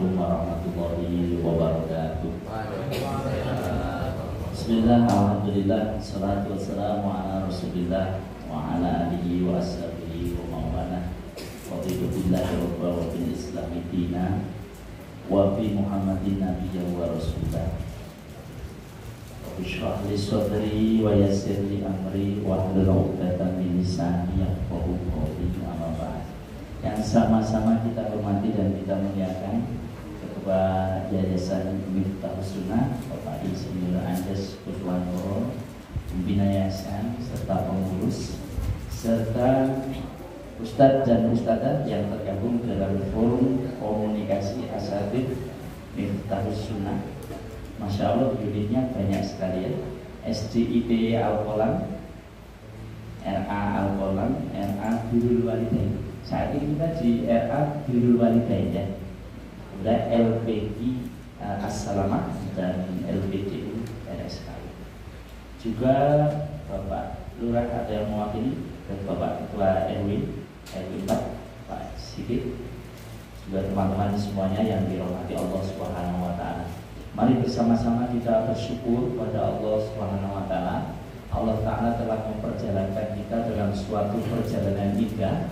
Assalamualaikum warahmatullahi wabarakatuh. Bismillah, alhamdulillah, salatu wassalamu ala rasulillah wa ala alihi wa ashabihi wa maulana wa billahi wa bil islami dina wa bi muhammadin nabiyya wa rasulah. Bishrah li sadri wa yassir li amri wa hlul 'uqdatam min lisani yafqahu qawli. Amma ba'd. Yang sama-sama kita hormati dan kita muliakan Ketua Yayasan Miftahus Sunnah Bapak Insinyur Andes Kuswanto, pembina yayasan serta pengurus serta Ustadz dan Ustadzah yang tergabung dalam forum komunikasi asatidz Miftahus Sunnah. Masya Allah, unitnya banyak sekali ya. SDIT Al-Qolam, RA Al-Qolam, RA Birrul Walidain. Saat ini kita di RA Birrul Walidain ya. Kemudian LPG As-Salamah dan LPDU RSK. Juga Bapak Lurah ada yang mewakili dan Bapak Ketua RW 4 Pak Sigit. Juga teman-teman semuanya yang dirahmati Allah Subhanahu wa taala. Mari bersama-sama kita bersyukur pada Allah Subhanahu wa taala. Allah taala telah memperjalankan kita dalam suatu perjalanan indah,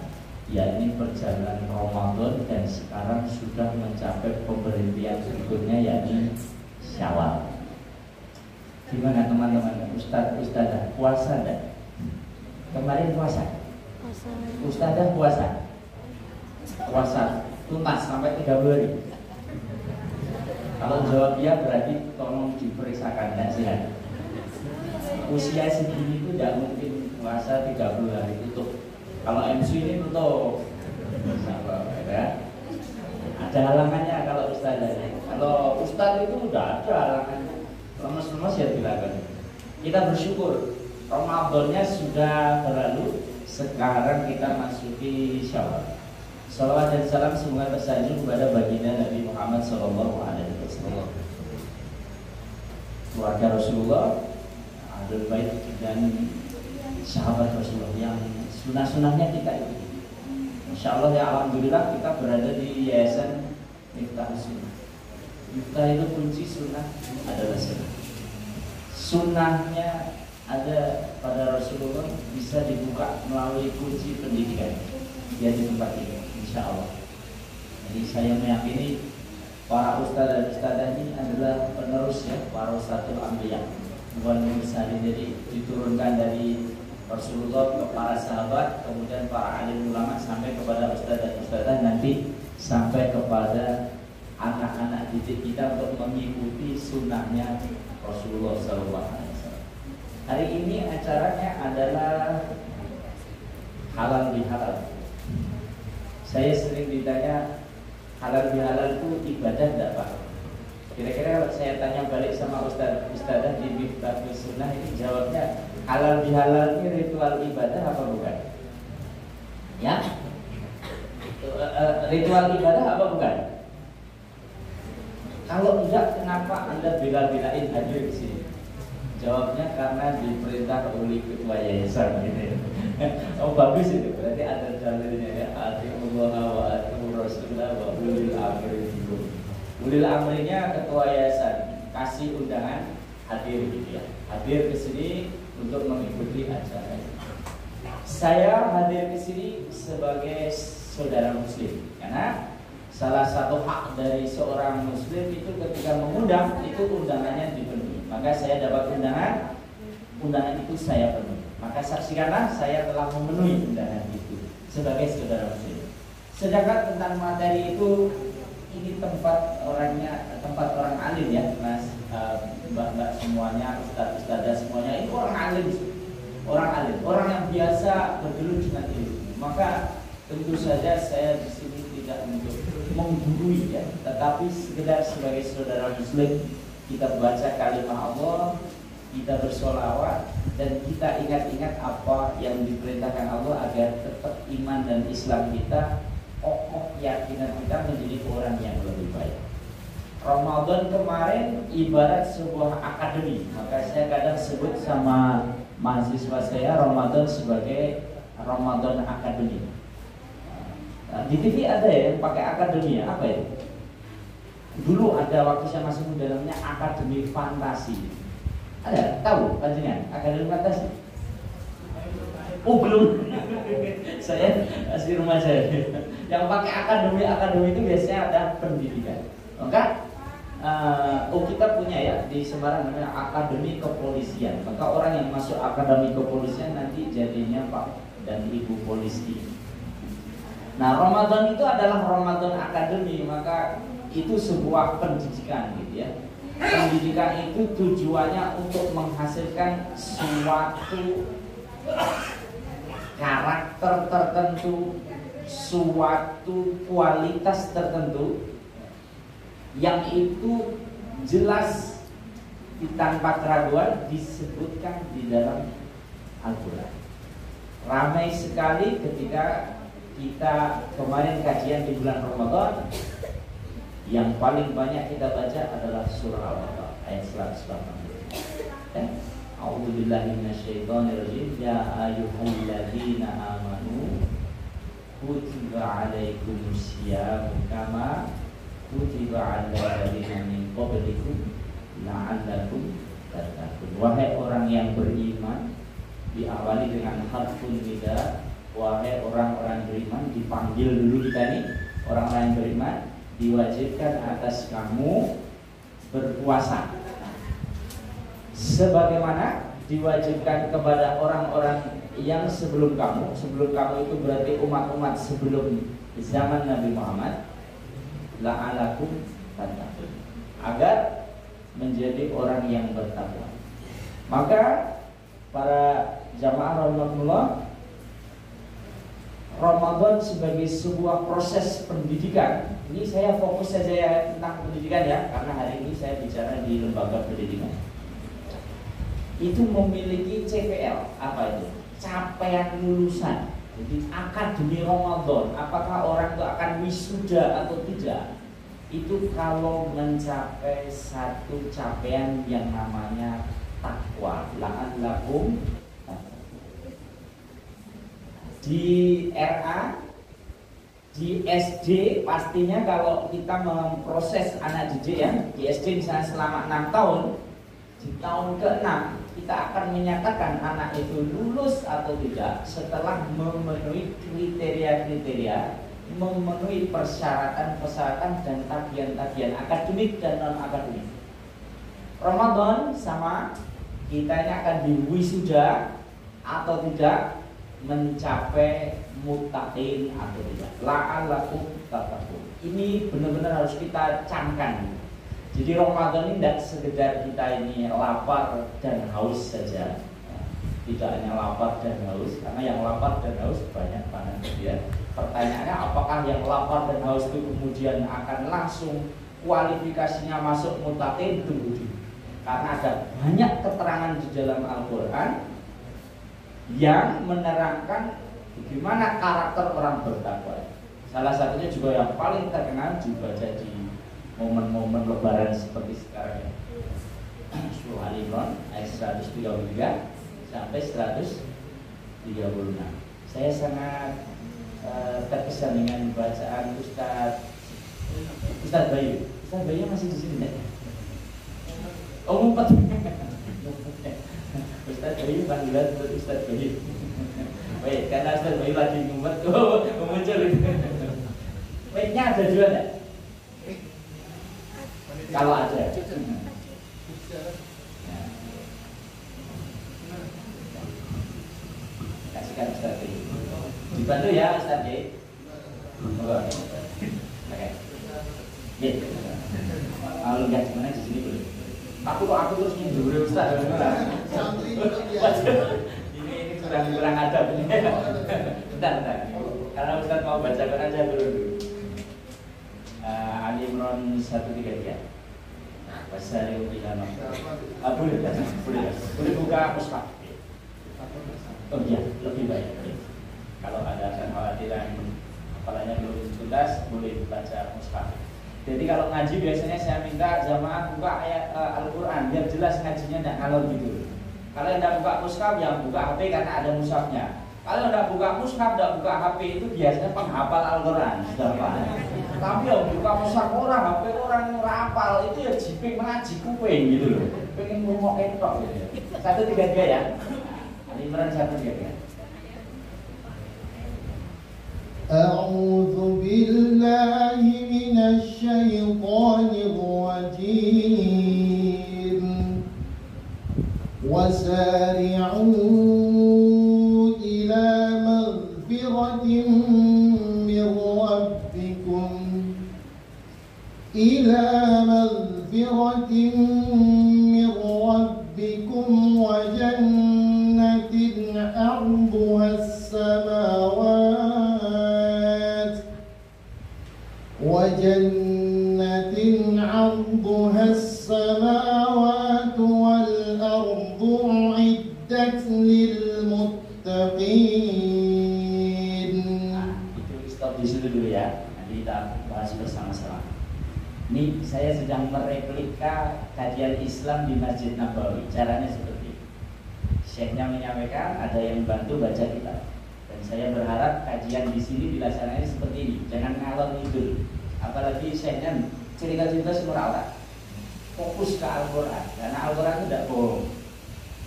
yakni perjalanan Ramadan, dan sekarang sudah mencapai pemberhentian berikutnya yakni Syawal. Gimana teman-teman, Ustadzah puasa enggak? Kemarin puasa? Ustadzah puasa? Puasa tuntas sampai 30 hari. Kalau jawab ya berarti tolong diperiksakan dan sehat. Usia segini itu tidak mungkin puasa 30 hari tutup. Kalau MC ini tutup, ya. Ada halangannya kalau Ustadzah. Kalau Ustadz itu udah ada halangannya. Lemes-lemes ya silakan. Kita bersyukur Ramadannya sudah berlalu. Sekarang kita masuki Syawal. Salawat dan salam semoga tersanjung kepada baginda Nabi Muhammad SAW, keluarga Rasulullah, ahlul bait dan sahabat Rasulullah yang sunah-sunahnya kita ikuti. Insya Allah ya, alhamdulillah kita berada di Yayasan Miftahus Sunnah. Miftah itu kunci, sunnah adalah sunnah. Sunnahnya ada pada Rasulullah, bisa dibuka melalui kunci pendidikan dia di tempat ini. Insya Allah. Jadi saya meyakini para ustadz dan ustadzah ini adalah penerus ya, warasatul anbiya. Bukan misalnya jadi diturunkan dari Rasulullah ke para sahabat, kemudian para alim ulama sampai kepada ustadz dan ustadzah, nanti sampai kepada anak-anak didik kita untuk mengikuti sunnahnya Rasulullah SAW. Hari ini acaranya adalah halal bihalal. Saya sering ditanya halal bihalal itu ibadah enggak Pak? Kira-kira kalau saya tanya balik sama ustadzah di Miftahus Sunnah ini jawabnya halal bihalal ini ritual ibadah apa bukan? Ya? Ritual ibadah apa bukan? Kalau enggak, kenapa Anda bela-belain hadir di sini? Jawabnya karena diperintah oleh ketua yayasan gitu ya. Oh bagus itu, berarti ada dalilnya ya. Atiullah wa atiur Rasulullah wa ulil amri minkum. Ulil amrinya ketua yayasan kasih undangan hadir gitu ya. Hadir ke sini untuk mengikuti acara ini. Saya hadir ke sini sebagai saudara muslim karena salah satu hak dari seorang muslim itu ketika mengundang itu undangannya dipenuhi. Maka saya dapat undangan itu saya penuhi. Maka saksikanlah saya telah memenuhi undangan itu sebagai saudara muslim. Sedangkan tentang materi itu, ini tempat orang alim ya, Mas, mbak-mbak semuanya, ustadz-ustadzah semuanya, ini orang alim, orang yang biasa bergelut dengan ilmu. Maka tentu saja saya di sini tidak untuk menggurui ya, tetapi sekedar sebagai saudara muslim kita baca kalimat Allah, kita bersolawat, dan kita ingat-ingat apa yang diperintahkan Allah agar tetap iman dan Islam kita, kokoh keyakinan kita menjadi orang yang lebih baik. Ramadan kemarin ibarat sebuah akademi, maka saya kadang sebut sama mahasiswa saya Ramadan sebagai Ramadan Akademi. Di TV ada ya yang pakai akademi ya, apa itu? Dulu ada waktu saya masih muda namanya Akademi Fantasi. Ada? Tahu panjenengan Akademi Fantasi? Oh belum. Saya masih rumah saya. Yang pakai akademi itu biasanya ada pendidikan. Maka kita punya ya di Semarang namanya Akademi Kepolisian. Maka orang yang masuk Akademi Kepolisian nanti jadinya Pak dan Ibu polisi. Nah, Ramadan itu adalah Ramadan akademi, maka itu sebuah pendidikan gitu ya. Pendidikan itu tujuannya untuk menghasilkan suatu karakter tertentu, suatu kualitas tertentu yang itu jelas tanpa keraguan disebutkan di dalam Al-Quran. Ramai sekali ketika kita kemarin kajian di bulan Ramadan, yang paling banyak kita baca adalah surah Al-Baqarah ayat 180. Ya. A'udzubillahi minasyaitonirrajim. Ya ayyuhalladzina amanu kutiba 'alaikumusyamu kama kutiba 'alal ladzina min qablikum la'allakum tattaqun. Wahai orang yang beriman, diawali dengan harfun nida. Wahai orang-orang beriman, dipanggil dulu kita nih orang-orang yang beriman, diwajibkan atas kamu berpuasa sebagaimana diwajibkan kepada orang-orang yang sebelum kamu. Sebelum kamu itu berarti umat-umat sebelum zaman Nabi Muhammad. La'alakum tattaqun, agar menjadi orang yang bertakwa. Maka para jamaah rahimakumullah, Ramadan sebagai sebuah proses pendidikan. Ini saya fokus saja ya tentang pendidikan ya, karena hari ini saya bicara di lembaga pendidikan. Itu memiliki CPL, apa itu? Capaian lulusan. Jadi akademi Ramadan, apakah orang itu akan wisuda atau tidak? Itu kalau mencapai satu capaian yang namanya takwa. La'allakum di RA, di SD pastinya kalau kita memproses anak didik ya, di SD misalnya selama 6 tahun, di tahun ke-6 kita akan menyatakan anak itu lulus atau tidak setelah memenuhi kriteria-kriteria, memenuhi persyaratan-persyaratan dan tagihan-tagihan akademik dan non-akademik. Ramadan sama, kitanya akan diwisuda atau tidak, mencapai muttaqin atau tidak. La'allakum tattaqun. Ini benar-benar harus kita camkan. Jadi Ramadan ini tidak sekedar kita ini lapar dan haus saja. Tidak hanya lapar dan haus, karena yang lapar dan haus banyak banget ya. Pertanyaannya, apakah yang lapar dan haus itu kemudian akan langsung kualifikasinya masuk muttaqin? Tunggu dulu. Karena ada banyak keterangan di dalam Al-Quran yang menerangkan bagaimana karakter orang bertakwa. Salah satunya juga yang paling terkenal dibaca di momen-momen lebaran seperti sekarang ya. Surah Al-Imran ayat 133 sampai 136. Saya sangat terkesan dengan bacaan Ustaz Bayu. Ustaz Bayu masih di sini enggak? Oh, ngumpet. Ustaz Bayu panggilan untuk Ustaz Bayu. Baik, karena Ustaz Bayu lagi ngumpet, muncul itu. Baiknya ada juga enggak? Kalau ada. Kasihkan Ustaz Bayu. Dibantu ya Ustaz Bayu. Oke. Baik. Kalau enggak gimana di sini boleh. Aku terus nyindir Ustaz. Ini kurang adab ini. Bentar. Karena Ustaz mau baca Quran saya dulu. Ali Imran 133. Wasari'u ila maghfirah. Boleh buka mushaf. Oh iya, lebih baik. Kalau ada kekhawatiran kepalanya belum tuntas, boleh baca mushaf. Jadi kalau ngaji biasanya saya minta jamaah buka ayat Al-Quran biar jelas ngajinya tidak ngalor gitu. Kalau yang tidak buka mushaf, yang buka HP karena ada mushafnya. Kalau nggak buka mushaf, nggak buka HP itu biasanya penghafal Al-Quran, sudah Pak. Tapi ya buka mushaf orang, HP orang rapal itu ya jiping mengaji kuping gitu loh. Pengen ngomong entok gitu ya. 133 ya. Ali Imran 133. A'udzu billahi minasy syaithanir rajim. Wasari'u إلى مغفرة من ربكم وجنة عرضها السماوات والأرض أعدت للمتقين. Itu stop di situ dulu ya. Nanti kita bahas bersama-sama. Ini saya sedang mereplika kajian Islam di Masjid Nabawi. Caranya seperti ini. Syekhnya menyampaikan, ada yang bantu baca kitab. Dan saya berharap kajian di sini dilaksanakan seperti ini. Jangan ngalor ngidul. Apalagi syekhnya cerita-cerita semua orang. Fokus ke Al-Quran. Karena Al-Quran itu tidak bohong.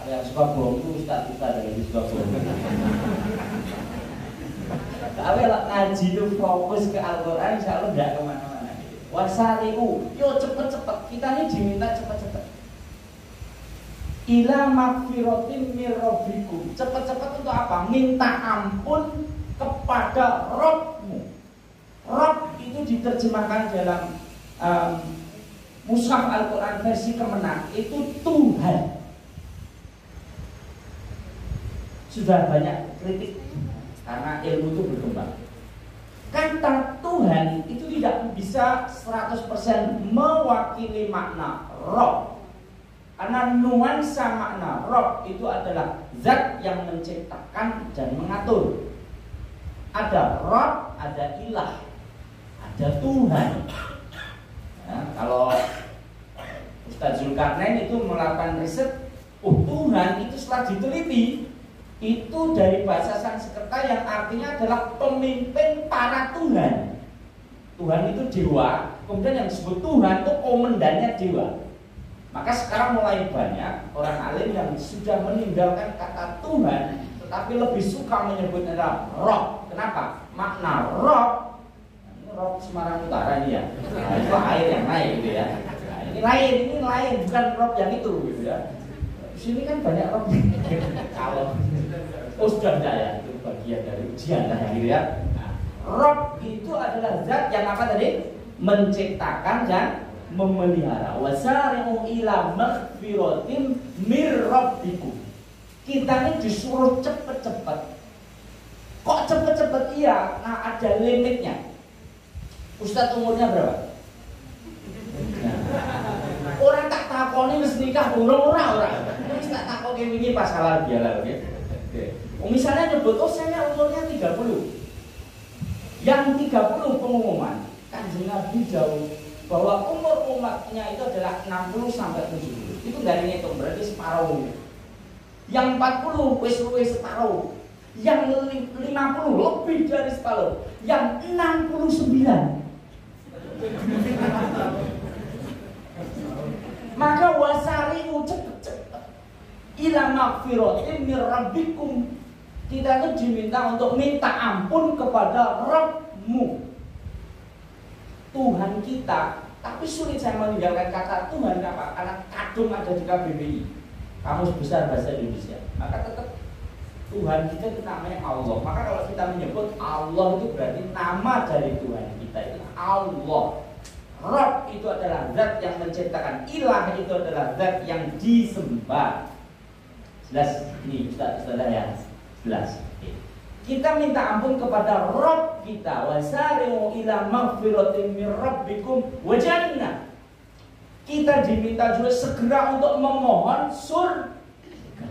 Kalau yang suka bohong itu ustaz-ustaz yang suka bohong. Kalau ngaji itu fokus ke Al-Quran, insya Allah tidak kemana-mana. Wasari'u, yo cepet-cepet. Kita ini diminta cepet-cepet. Ila magfiratin mir rabbikum. Cepet-cepet untuk apa? Minta ampun kepada Rabbmu. Rabb itu diterjemahkan dalam Mushaf Al-Quran versi Kemenang itu Tuhan. Sudah banyak kritik karena ilmu itu berkembang. Kata Tuhan itu tidak bisa 100% mewakili makna Rabb. Karena nuansa makna Rabb itu adalah zat yang menciptakan dan mengatur. Ada Rabb, ada ilah, ada Tuhan. Ya, kalau Ustaz Zulkarnain itu melakukan riset, Tuhan itu setelah diteliti itu dari bahasa Sanskerta yang artinya adalah pemimpin para Tuhan. Tuhan itu dewa, kemudian yang disebut Tuhan itu komandannya dewa. Maka sekarang mulai banyak orang alim yang sudah meninggalkan kata Tuhan, tetapi lebih suka menyebutnya Rabb. Kenapa? Makna Rabb, Rabb Semarang Utara ini ya, nah, itu air yang naik gitu ya. Nah, ini lain, bukan Rabb yang itu gitu ya. Di sini kan banyak Rabb. Kalau sudah enggak ya, itu bagian dari ujian lah gitu ya. Nah, Rabb itu adalah zat yang apa tadi? Menciptakan dan memelihara. Wasari'u ila maghfiratin mir rabbikum. Kita ini disuruh cepet-cepet. Kok cepet-cepet? Iya, nah ada limitnya. Ustadz umurnya berapa? Nah, orang tak takoni wis nikah orang. Wis tak takoni ini pas halal bihalal ya. Misalnya nyebut saya umurnya 30. Yang 30 pengumuman Kanjeng Nabi jauh bahwa umur umatnya itu adalah 60 sampai 70. Itu enggak dihitung, berarti separuh. Yang 40 wis separuh. Yang 50 lebih dari separuh. Yang 69. Maka wasari'u cepet-cepet ila magfiratin mir rabbikum. Kita itu diminta untuk minta ampun kepada Rabbmu, Tuhan kita. Tapi sulit saya meninggalkan kata Tuhan. Kenapa? Karena kadung ada di KBBI, Kamus Besar Bahasa Indonesia. Maka tetap Tuhan kita itu namanya Allah. Maka kalau kita menyebut Allah itu berarti nama dari Tuhan kita itu Allah. Rabb itu adalah zat yang menciptakan. Ilah itu adalah zat yang disembah. Jelas ini Ustaz ya. Jelas. Kita minta ampun kepada Rabb kita. Wasari'u ila maghfiratin mir rabbikum wa jannah. Kita diminta juga segera untuk memohon surga.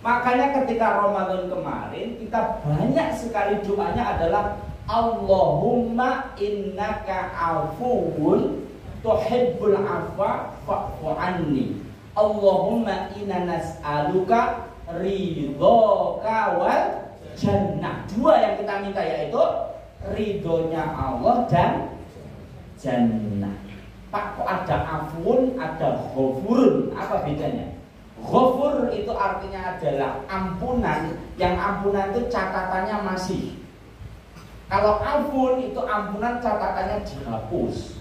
Makanya ketika Ramadan kemarin kita banyak sekali doanya adalah Allahumma innaka afuwun tuhibbul afwa fa'fu anni. Allahumma inna nas'aluka ridhaka wal jannah. Dua yang kita minta yaitu ridhonya Allah dan jannah. Pak, kok ada afun, ada ghafurun? Apa bedanya? Ghafur itu artinya adalah ampunan, yang ampunan itu catatannya masih. Kalau afun itu ampunan catatannya dihapus.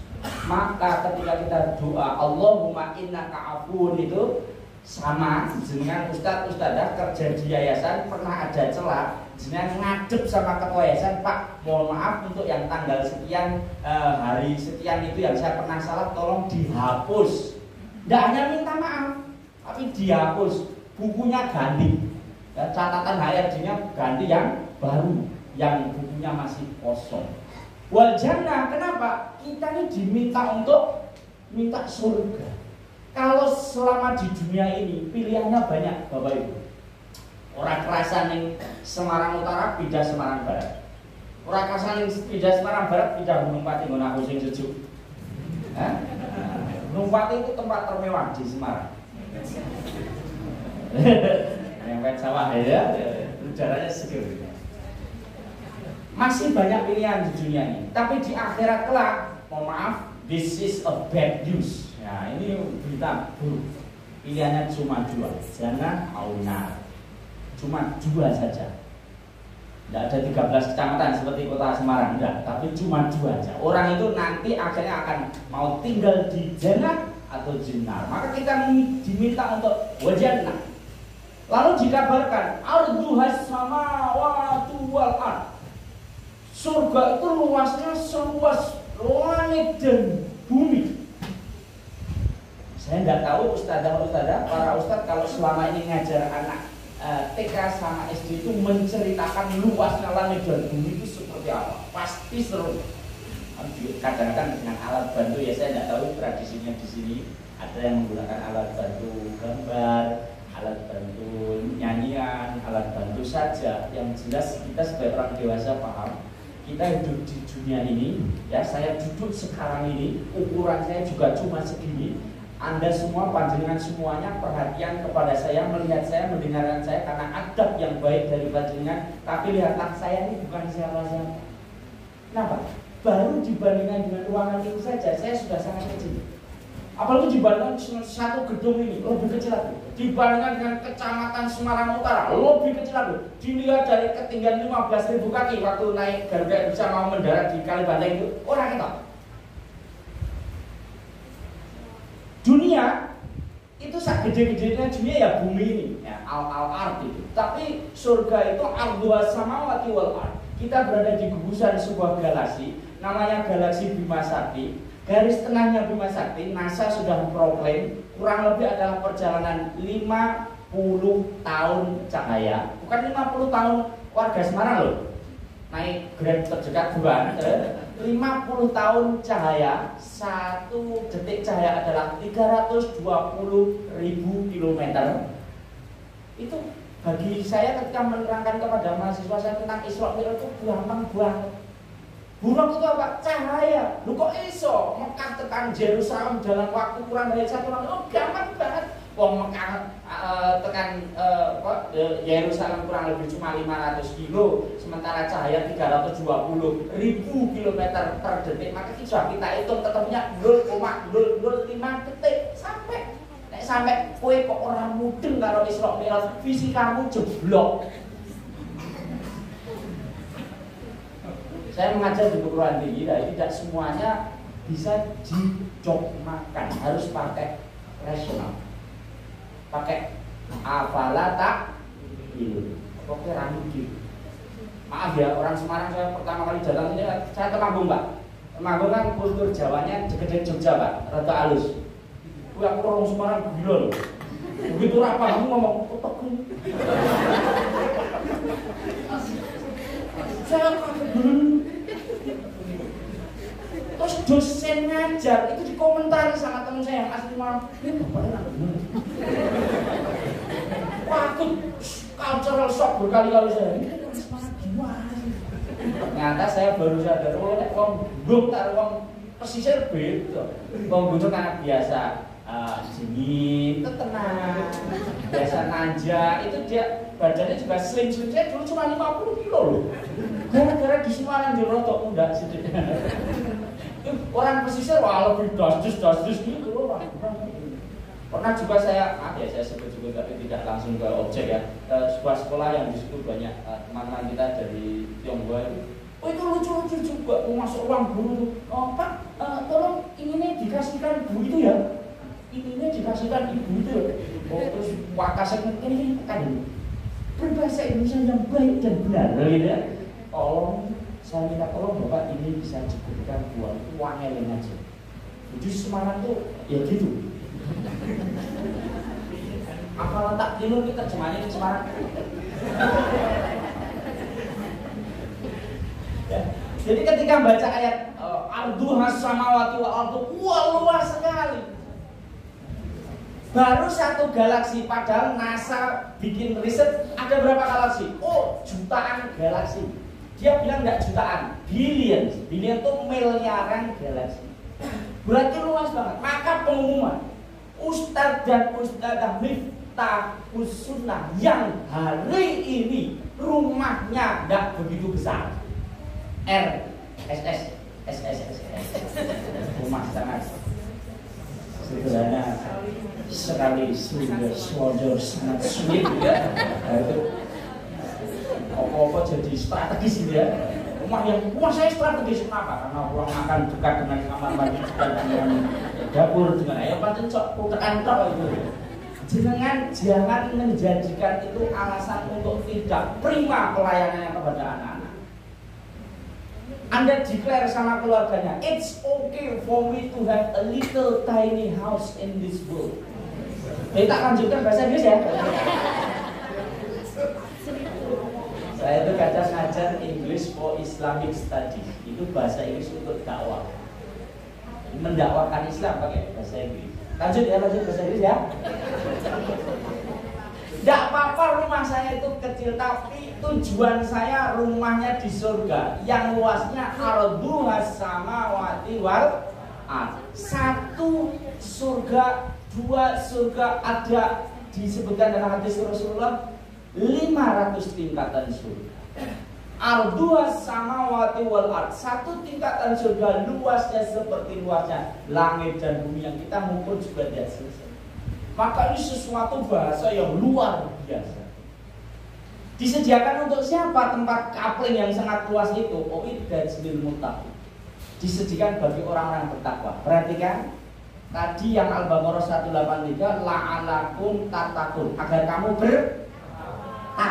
Maka ketika kita doa Allahumma innaka afun itu sama dengan ustadz-ustadzah kerja di yayasan pernah ada celah dengan ngadep sama ketua yayasan, Pak mohon maaf untuk yang tanggal sekian hari sekian itu yang saya pernah salah tolong dihapus. Tidak hanya minta maaf tapi dihapus, bukunya ganti ya, catatan HRD-nya ganti yang baru, yang bukunya masih kosong. Wal jannah, kenapa? Kita ini diminta untuk minta surga. Kalau selama di dunia ini pilihannya banyak Bapak Ibu. Orang kerasan yang Semarang Utara pindah Semarang Barat. Orang kerasan yang pindah Semarang Barat pindah Gunung Pati, Gunung aku sing sejuk. Gunung Pati itu tempat termewah di Semarang. Yang sawah ya, udaranya seger. Masih banyak pilihan di dunia ini, tapi di akhirat kelak, mohon maaf, this is a bad news. Nah, ini berita buruk. Pilihannya cuma dua, jannah atau nar. Cuma dua saja. Tidak ada 13 kecamatan seperti kota Semarang, enggak, tapi cuma dua saja. Orang itu nanti akhirnya akan mau tinggal di jannah atau jinnar. Maka kita diminta untuk wajannah. Lalu dikabarkan arduhas samawati wal ard. Surga itu luasnya seluas langit dan bumi. Saya tidak tahu ustadzah, para ustadz kalau selama ini ngajar anak TK sama SD itu menceritakan luasnya langit dan bumi itu seperti apa. Pasti seru. Kadang-kadang dengan alat bantu, ya saya tidak tahu tradisinya di sini. Ada yang menggunakan alat bantu gambar, alat bantu nyanyian, alat bantu saja. Yang jelas kita sebagai orang dewasa paham. Kita hidup di dunia ini, ya saya duduk sekarang ini, ukuran saya juga cuma segini. Anda semua, panjenengan semuanya perhatian kepada saya, melihat saya, mendengarkan saya karena adab yang baik dari panjenengan. Tapi lihatlah saya ini bukan siapa-siapa. Kenapa? Baru dibandingkan dengan ruangan itu saja, saya sudah sangat kecil. Apalagi dibandingkan satu gedung ini lebih kecil lagi. Dibandingkan dengan kecamatan Semarang Utara lebih kecil lagi. Dilihat dari ketinggian 15.000 kaki waktu naik Garuda Indonesia mau mendarat di Kalibanteng itu, orang kita. Dunia itu sak gede-gedenya dunia ya bumi ini, ya al-ard itu. Tapi surga itu arduha samawati wal ard. Kita berada di gugusan sebuah galaksi, namanya galaksi Bima Sakti. Garis tengahnya Bima Sakti, NASA sudah memproklaim kurang lebih adalah perjalanan 50 tahun cahaya. Bukan 50 tahun warga Semarang loh. Naik grade terdekat bukan. 50 tahun cahaya, 1 detik cahaya adalah 320.000 kilometer. Itu bagi saya ketika menerangkan kepada mahasiswa saya tentang Isra Mi'raj itu gampang banget. Buruk itu apa? Cahaya. Lu kok iso Mekah tekan Yerusalem dalam waktu kurang dari 1 tahun? Oh gampang banget. Wong Mekah tekan Yerusalem kurang lebih cuma 500 kilo, sementara cahaya 320.000 kilometer per detik. Maka kita hitung ketemunya 0,005 detik sampai. Nek sampai kue kok orang mudeng kalau Isra Mi'raj, fisikamu jeblok. Saya mengajar di perguruan tinggi, tidak semuanya bisa dicokmakan, harus pakai rasional, pakai afala ta'qilun. Pokoknya ramai. Maaf ya, orang Semarang saya pertama kali datang ini, saya Temanggung Pak. Temanggung kan kultur Jawanya gede Jogja Pak, rada halus. Gue aku orang Semarang gila loh. Begitu apa kamu ngomong otak gue. Saya terus dosen ngajar itu dikomentari sama teman saya yang asli Malang. Ini bapaknya bener. Wah, aku cultural shock berkali-kali saya. Ini orang Semarang gimana sih? Ternyata saya baru sadar, oh nek wong Gunung karo wong pesisir beda. Wong Gunung kan biasa dingin, tenang. biasa nanja, itu dia badannya juga slim, dia dulu cuma 50 kilo loh. Gara-gara di Semarang dia rotok muda situ. Orang pesisir wah lebih dasdus gitu loh. Pernah juga saya sebut tapi tidak langsung ke objek ya. Sebuah sekolah yang di situ banyak teman-teman kita dari Tionghoa itu. Oh itu lucu juga, masuk ruang guru. Oh Pak, tolong ini dikasihkan ibu itu ya. Ini dikasihkan ibu itu ya. Oh terus wakasek ini kan berbahasa Indonesia yang baik dan benar gitu ya. Saya minta tolong Bapak ini bisa diberikan uang eleng aja. Jadi Semarang tuh ya gitu. Apa letak dulu kita terjemahannya di Semarang. Ya. Jadi ketika baca ayat arduhas samawati wal ardu, wah luas sekali. Baru satu galaksi, padahal NASA bikin riset ada berapa galaksi? Oh, jutaan galaksi. Dia bilang enggak jutaan, billion. Billion itu miliaran galaksi. Berarti luas banget. Maka pengumuman Ustadz dan Ustadzah Miftahus Sunnah yang hari ini rumahnya enggak begitu besar. RSS rumah sangat sederhana sekali, soldier sangat sulit ya. Itu apa-apa jadi strategis gitu ya. Rumah saya strategis kenapa? Karena ruang makan dekat dengan kamar mandi, dekat dengan dapur, dengan ayo pancen cok tekan tok itu. Jangan menjadikan itu alasan untuk tidak prima pelayanannya kepada anak-anak. Anda declare sama keluarganya, it's okay for me to have a little tiny house in this world. Kita lanjutkan bahasa Inggris ya. Saya itu kadang ngajar English for Islamic Studies. Itu bahasa Inggris untuk dakwah. Mendakwakan Islam pakai bahasa Inggris. Lanjut bahasa Inggris ya. Tidak apa-apa rumah saya itu kecil, tapi tujuan saya rumahnya di surga yang luasnya arduhas samawati wal ard. Satu surga, dua surga, ada disebutkan dalam hadis Rasulullah 500 tingkatan surga. Arduhas samawati wal ard. Satu tingkatan surga luasnya seperti luasnya langit dan bumi yang kita mengukur juga tidak selesai. Maka ini sesuatu bahasa yang luar biasa. Disediakan untuk siapa tempat kapling yang sangat luas itu? Uiddat lil muttaqin. Disediakan bagi orang-orang bertakwa. Perhatikan tadi yang Al-Baqarah 183 la'alakum tattaqun, agar kamu bertakwa.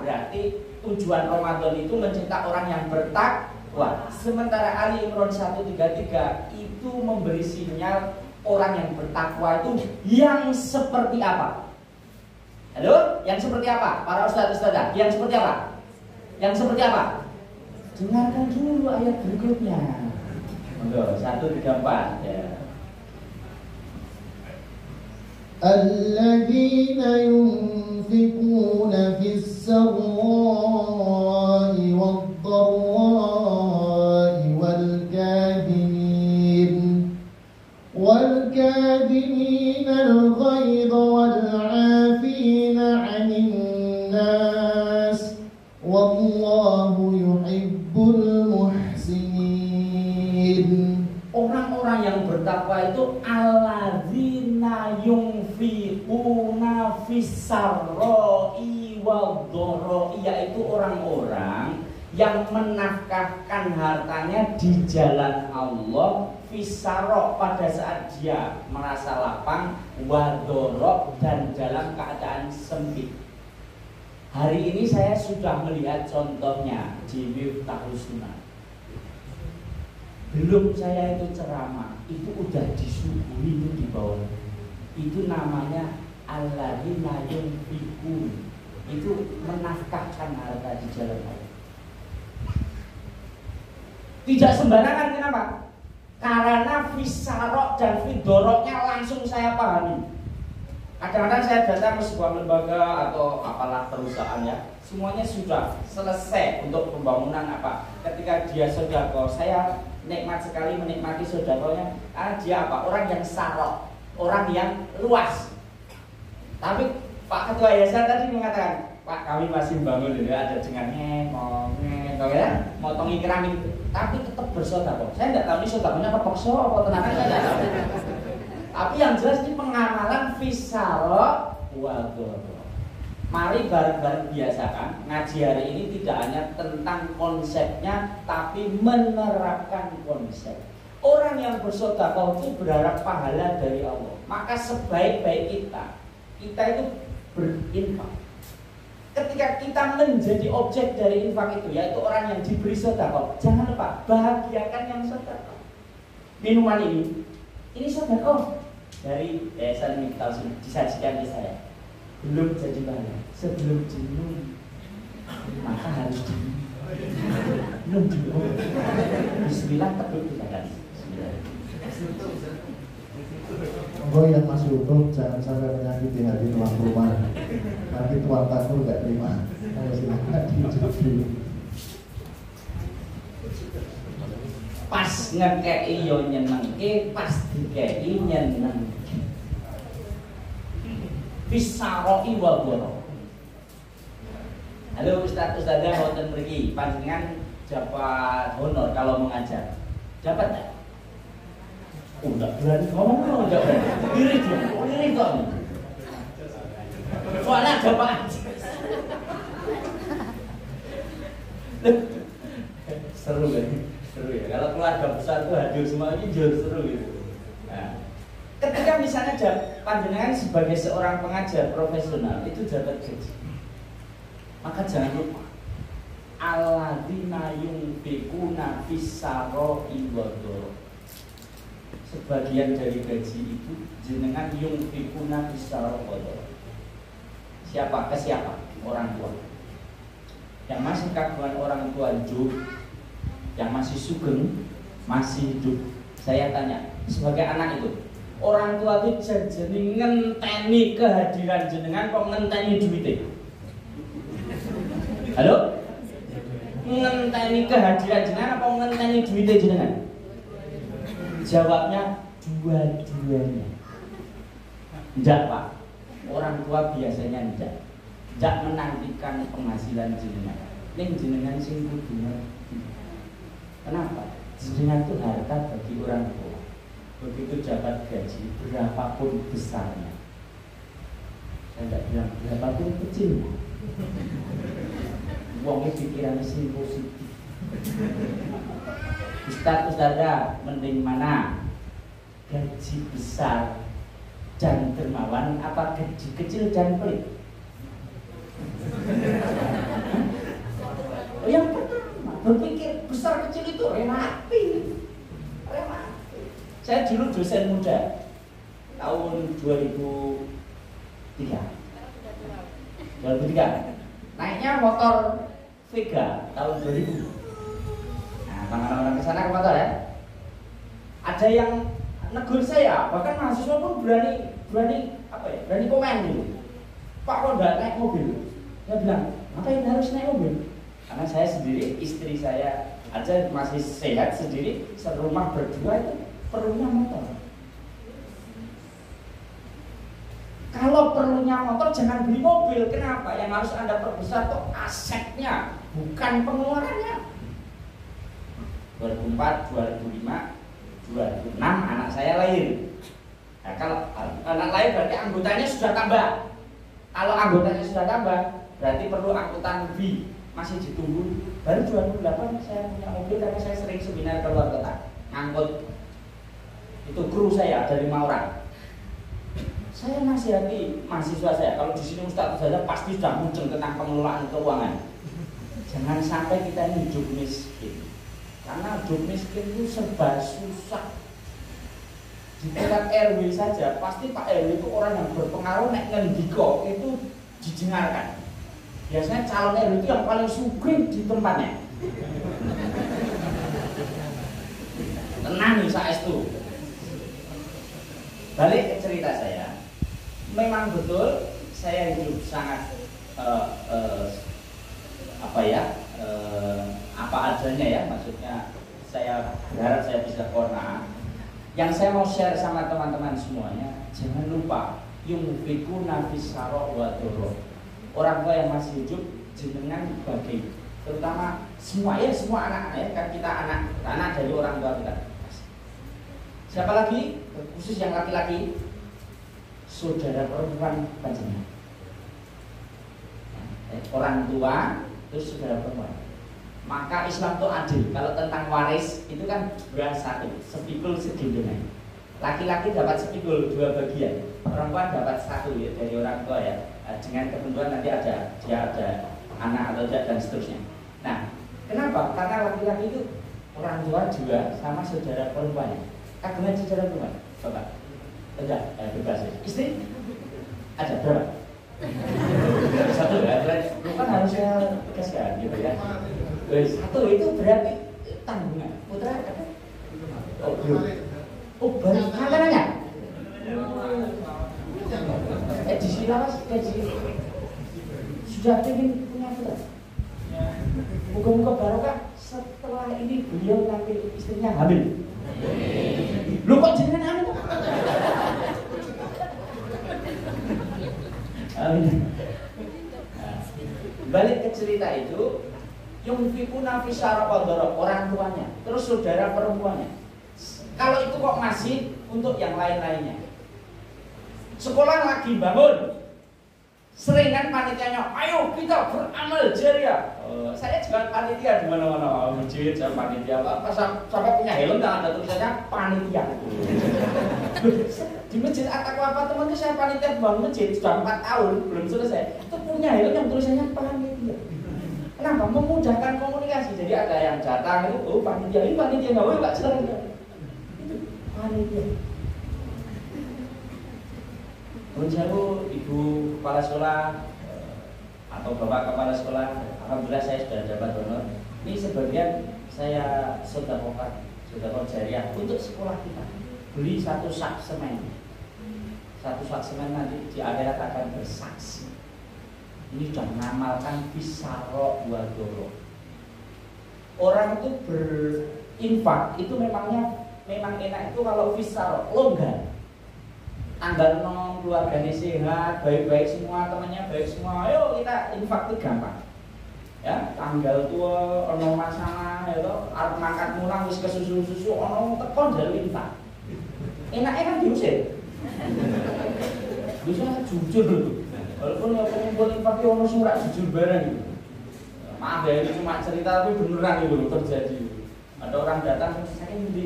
Berarti tujuan Ramadan itu mencetak orang yang bertakwa. Sementara Ali Imran 133 itu memberi sinyal orang yang bertakwa itu yang seperti apa? Halo? Yang seperti apa? Para ustaz-ustazah, yang seperti apa? Yang seperti apa? Dengarkan dulu ayat berikutnya. Monggo, 134 ya. Alladzina yunfikuna fis sarra'i wad-dharra'i والكاظمين الغيظ والعافين عن الناس والله يحب المحسنين. Orang-orang yang bertakwa itu alladzina yunfiquna fis-sarra'i wad-dharra'i, yaitu orang-orang yang menafkahkan hartanya di jalan Allah fisarok pada saat dia merasa lapang, wadorok dan dalam keadaan sempit. Hari ini saya sudah melihat contohnya di Miftahus Sunnah. Belum saya itu ceramah, itu udah disuguhi itu di bawah. Itu namanya alladzina yunfiqun, itu menafkahkan harta di jalan Allah. Tidak sembarangan, kenapa? Karena fisarok dan fidoroknya langsung saya pahami. Kadang-kadang saya datang ke sebuah lembaga atau apalah perusahaan ya, semuanya sudah selesai untuk pembangunan apa. Ketika dia sodako, saya nikmat sekali menikmati sodakonya. Dia apa? Orang yang sarok, orang yang luas. Tapi Pak Ketua Yayasan tadi mengatakan, Pak kami masih bangun dulu ada dengannya, ya, motongi keramik, tapi tetap bersedekah. Saya tidak tahu ini sedekahnya apa paksa apa tenaga saya tidak tahu. Tapi yang jelas ini pengamalan fisaro waduh. Mari bareng-bareng biasakan ngaji hari ini tidak hanya tentang konsepnya, tapi menerapkan konsep. Orang yang bersedekah itu berharap pahala dari Allah. Maka sebaik-baik kita itu berinfak. Ketika kita menjadi objek dari infak itu, yaitu orang yang diberi sedekah, jangan lupa bahagiakan yang sedekah. Minuman ini sedekah dari Yayasan Miftahul Muslimin disajikan ke saya. Belum jadi banyak, sebelum diminum maka harus diminum dulu. Bismillah teguh kita kasih. Monggo yang masih utuh jangan sampai menyakiti hati tuan rumah. Nanti tuan tamu nggak terima. Kalau silakan diucap dulu. Pas ngekei yo nyenengke, pas dikei nyeneng. Fisaroi wa boro. Halo Ustazah wonten mriki, panjenengan dapat honor kalau mengajar. Dapat enggak? Enggak berani ngomong, enggak berani. Iri kok. Soalnya ada Pak. Seru ya. Seru ya. Kalau keluarga besar tuh hadir semua ini jauh seru gitu. Nah, ketika misalnya panjenengan sebagai seorang pengajar profesional itu dapat gaji, maka jangan lupa alladzina yunfiquna fis-sarra'i wad-dharra. Sebagian dari gaji itu jenengan yunfiquna fis-sarra'i wad-dharra. Siapa? Ke siapa? Orang tua. Yang masih kagungan orang tua hidup, yang masih sugeng, masih hidup. Saya tanya, sebagai anak itu, orang tua itu jadi ngenteni kehadiran jenengan kok ngenteni duitnya? Halo? Ngenteni kehadiran jenengan apa ngenteni duitnya jenengan? Jawabnya dua-duanya. Enggak Pak, orang tua biasanya enggak menantikan penghasilan jenengan. Ning jenengan sing kudu ngerti. Kenapa? Jenengan itu harta bagi orang tua. Begitu dapat gaji berapapun besarnya, saya tidak bilang berapapun kecilnya, uangnya pikirannya sih positif. Ustazah mending mana? Gaji besar dan dermawan apa gaji kecil dan pelit? Yang pertama berpikir besar kecil itu relatif. Saya dulu dosen muda tahun 2003. Naiknya motor Vega tahun 2000. Nah, orang-orang kesana ke motor ya. Ada yang negur saya, bahkan mahasiswa pun berani komen gitu. Pak kok nggak naik mobil? Saya bilang, ngapain harus naik mobil? Karena saya sendiri, istri saya aja masih sehat sendiri, serumah berdua itu perlunya motor. Kalau perlunya motor jangan beli mobil. Kenapa? Yang harus Anda perbesar tuh asetnya, bukan pengeluarannya. 2004, 2005, 2006 anak saya lahir. Nah, kalau anak lahir berarti anggotanya sudah tambah. Kalau anggotanya sudah tambah, berarti perlu angkutan B. Masih ditunggu. Baru 2008 saya punya mobil karena saya sering seminar ke luar kota. Ngangkut itu kru saya ada 5 orang. Saya nasihati mahasiswa saya, kalau di sini Ustaz saja pasti sudah muncul tentang pengelolaan keuangan. Jangan sampai kita ini hidup miskin. Karena hidup miskin itu serba susah. Di tingkat RW saja pasti Pak RW itu orang yang berpengaruh nek ngendiko itu didengarkan. Biasanya calon RW itu yang paling sugih di tempatnya. Tenang nih saestu. Balik ke cerita saya, memang betul saya hidup sangat apa adanya ya, maksudnya saya berharap saya bisa qanaah. Yang saya mau share sama teman-teman semuanya, jangan lupa yunfikuna fisara wa doro. Orang tua yang masih hidup jenengan bagi, terutama semua anak ya, kan kita anak dari orang tua kita. Siapa lagi? Khusus yang laki-laki, saudara perempuan panjenengan. Orang tua terus saudara perempuan. Maka Islam itu adil. Kalau tentang waris itu kan 2-1, sepikul segendongan. Laki-laki dapat sepikul 2 bagian, perempuan dapat 1 ya dari orang tua ya. Dengan ketentuan nanti dia ada anak atau tidak dan seterusnya. Nah, kenapa? Karena laki-laki itu orang tua juga sama saudara perempuan. Kagungan saudara perempuan, Bapak? Tidak, bebas ya. Istri? Ada berapa? 1 ya, lu kan harusnya tegaskan gitu ya. 1 itu berarti tanggungan. Putra ada? Oh, baru kandangannya? Di sini mas, sudah ingin punya putra. Moga-moga barokah setelah ini beliau nanti istrinya hamil. Lu kok jenengan hamil? Balik ke cerita itu, yunfikuna fisara wadoro, orang tuanya, terus saudara perempuannya. Kalau itu kok masih untuk yang lain-lainnya. Sekolah lagi bangun, seringan panitianya, ayo kita beramal jariah. Saya juga panitia di mana-mana, masjid, saya panitia. Sampai punya helm dan ada tulisannya panitia. Di masjid At-Taqwa apa teman itu saya panitia bangun masjid sudah 4 tahun belum selesai. Itu punya helm yang tulisannya panitia. Kenapa? Memudahkan komunikasi. Jadi ada yang datang itu, oh panitia ini panitia nggak boleh nggak jelas. Itu panitia. Menjauh ibu kepala sekolah atau bapak kepala sekolah, alhamdulillah saya sudah dapat honor. Ini sebagian saya sedekah jariah untuk sekolah kita. Beli 1 sak semen. 1 sak semen nanti di akhirat akan bersaksi. Ini sudah mengamalkan fisaro wa doro. Orang itu berinfak itu memang enak itu kalau fisaro longgar. Tanggal 6 keluarganya sehat, baik-baik semua, temannya baik semua. Ayo kita infak itu gampang. Ya, tanggal tua ono masalah ya toh, arep mangkat mulang wis kesusu-susu ono tekon jalur infak. Enaknya kan diusir. Bisa jujur dulu. Walaupun ya pengumpul infak itu ono surat jujur bareng gitu. Maaf ya, ini cuma cerita tapi beneran itu terjadi. Ada orang datang saking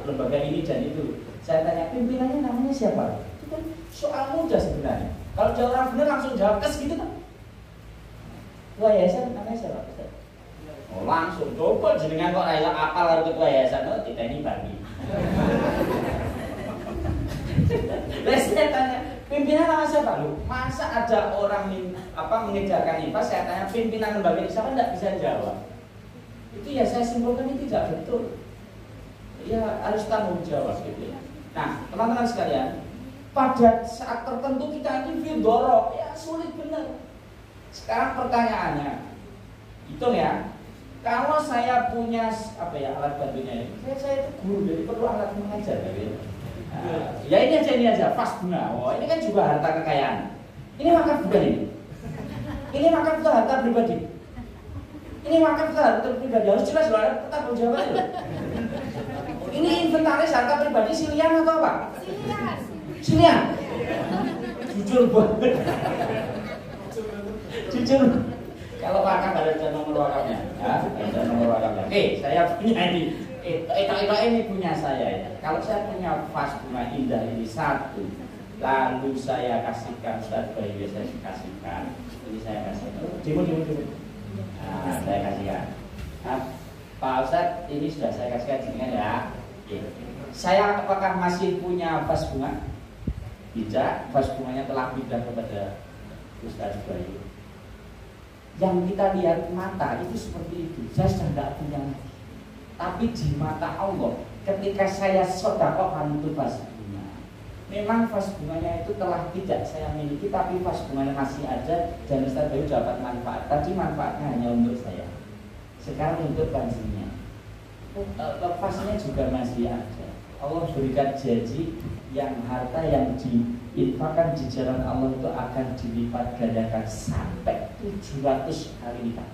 lembaga ini dan itu. Saya tanya pimpinannya namanya siapa? Itu kan soal mudah sebenarnya. Kalau jawab orang benar langsung jawab kes gitu kan. Ketua yayasan namanya siapa? Oh langsung coba jenengan kok raya apal harus ketua yayasan. Oh kita ini bagi. Terus saya tanya pimpinan nama siapa lu? Masa ada orang mengejarkan infak? Saya tanya pimpinan lembaga ini siapa? Tidak bisa jawab. Itu ya saya simpulkan ini tidak betul. Ya harus tanggung jawab gitu ya. Nah teman-teman sekalian, pada saat tertentu kita ini fidoro, ya sulit benar. Sekarang pertanyaannya, hitung ya. Kalau saya punya alat bantunya ini, saya itu guru jadi perlu alat mengajar gitu. Nah, ya ini aja pas bunga. Oh ini kan juga harta kekayaan. Ini wakaf bukan ini? Ini wakaf itu harta pribadi. Ini wakaf itu harta pribadi harus jelas loh, tetap jawabannya loh. Ini inventaris harta pribadi silian atau apa? Silian. Jujur banget. Jujur. Kalau wakaf ada nomor wakafnya, ya, ada nomor wakafnya. Oke, saya punya ini. Ini punya saya ya. Kalau saya punya vas bunga indah ini 1, lalu saya kasihkan Ustaz Bayu, saya kasihkan. Ini saya kasihkan. Demo. Nah, saya kasihkan. Nah, Pak Ustaz, ini sudah saya kasihkan jenengan ya. Saya apakah masih punya vas bunga? Tidak, vas bunganya telah pindah kepada Ustaz Bayu. Yang kita lihat mata itu seperti itu. Saya sudah tidak punya lagi. Tapi di mata Allah, ketika saya sedekahkan itu vas bunga, memang vas bunganya itu telah tidak saya miliki, tapi vas bunganya masih ada dan Ustaz Bayu dapat manfaat. Tadi manfaatnya hanya untuk saya. Sekarang untuk pensiunnya. Lepasnya juga masih ada. Allah berikan janji yang harta yang diinfakkan di jalan Allah itu akan dilipat gandakan sampai 700 kali lipat.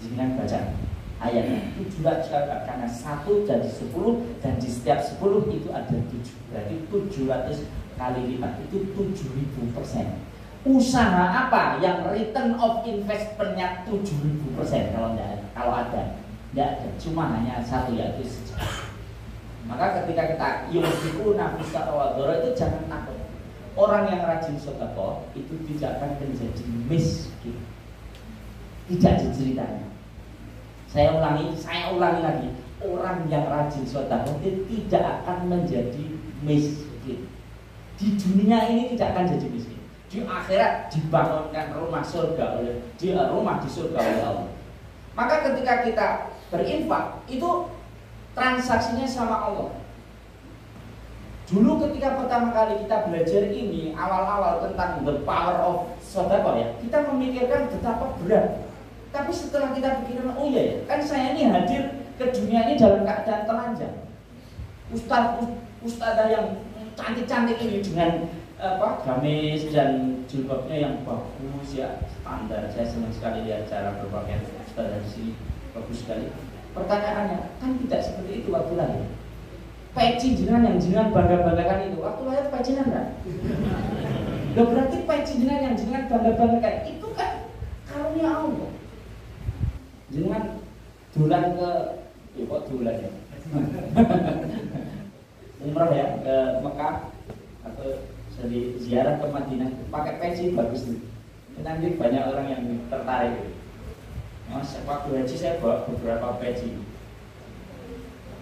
Jangan baca ayatnya 700 kali lipat, karena 1 jadi 10 dan di setiap 10 itu ada 7, berarti 700 kali lipat itu 7.000%. Usaha apa yang return of investmentnya 7.000% kalau ada? Tidak ada, cuma hanya satu, yaitu sejarah. Maka ketika kita yunfiquna fisarwadoro itu jangan takut. Orang yang rajin sedekah itu tidak akan menjadi miskin. Tidak diceritanya. Saya ulangi lagi. Orang yang rajin sedekah itu tidak akan menjadi miskin. Di dunia ini tidak akan jadi miskin. Di akhirat dibangunkan rumah surga rumah di surga oleh Allah. Maka ketika kita berinfak itu transaksinya sama Allah. Dulu ketika pertama kali kita belajar ini awal-awal tentang the power of sedekah ya, kita memikirkan betapa berat. Tapi setelah kita pikirkan, oh iya ya, kan saya ini hadir ke dunia ini dalam keadaan telanjang. Ustadzah yang cantik-cantik ini dengan gamis dan jilbabnya yang bagus ya, standar. Saya senang sekali lihat cara berpakaian ustadzah di sini, bagus sekali. Pertanyaannya, kan tidak seperti itu waktu lahir. Peci jenengan yang jenengan bangga-banggakan itu waktu lahir peci jenengan. Loh berarti peci jenengan yang jenengan bangga-banggakan itu kan karunia Allah. Jenengan dolan ke kok dolan ya. Umrah ya ke Mekah atau ziarah ke Madinah pakai peci bagus nih. Nanti banyak orang yang tertarik. Mas, waktu haji saya bawa beberapa peci.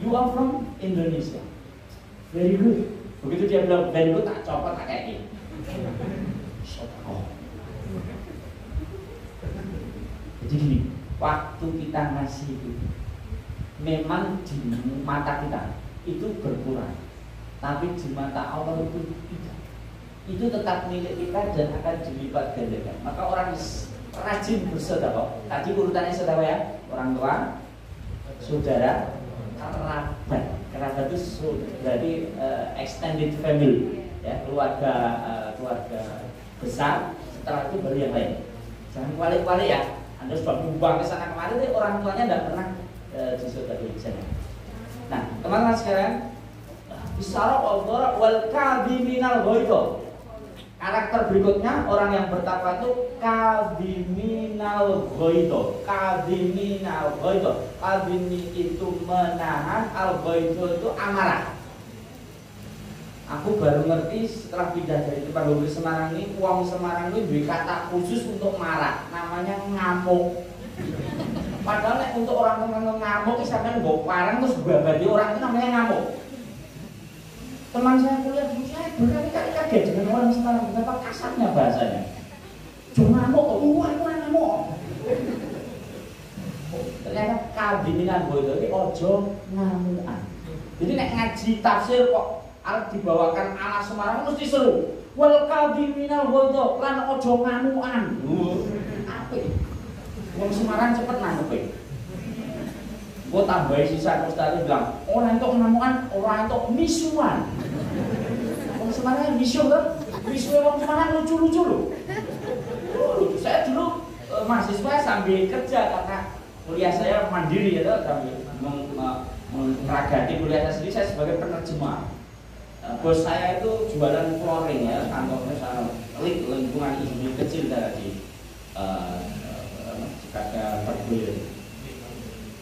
You are from Indonesia. Very good. Begitu dia bilang very good, tak copot, tak kayak gini. Jadi gini, waktu kita ngasih itu memang di mata kita itu berkurang, tapi di mata Allah itu tidak. Itu tetap milik kita dan akan dilipat gandakan. Maka orang rajin bersedekah. Tadi urutannya sedekah ya, orang tua, saudara, kerabat. Kerabat itu berarti extended family, ya, keluarga besar. Setelah itu baru yang lain. Jangan kuali-kuali ya. Anda sudah buang ke sana kemari, tapi orang tuanya tidak pernah disedekahi. Nah, teman-teman sekalian, bisara wal kadhiminal ghaidha. Karakter berikutnya orang yang bertakwa itu kadhiminal ghaidha. Kadhiminal ghaidha. Kadhimi itu menahan, al ghaidha itu amarah. Aku baru ngerti setelah pindah dari tempat Bogor Semarang ini, uang Semarang itu dua kata khusus untuk marah, namanya ngamuk. Padahal untuk orang ngamuk, sampai nggak parang terus babadi orang itu namanya ngamuk. Teman saya kuliah dulu, saya berkali-kali kaget dengan orang Semarang, betapa kasarnya bahasanya. Cuma ngamuk, itu ngamuk. Ternyata kadhiminal ghaidha ini ojo ngamukan. Jadi nek ngaji tafsir kok arep dibawakan ala Semarang mesti seru. Wal kadhiminal ghaidha lan ojo ngamukan. Apik. Wong Semarang cepet nanggepe. Gua tambahi sisa Ustaz bilang, orang itu ngamukan, orang itu misuan. Wong Semarang misuh kan? Misuh wong Semarang lucu-lucu loh. Lucu. Saya dulu mahasiswa sambil kerja karena kuliah saya mandiri ya, sambil meragati kuliah saya sendiri, saya sebagai penerjemah. Bos saya itu jualan flooring ya, kantornya sangat lingkungan industri kecil di Jakarta Perbuil,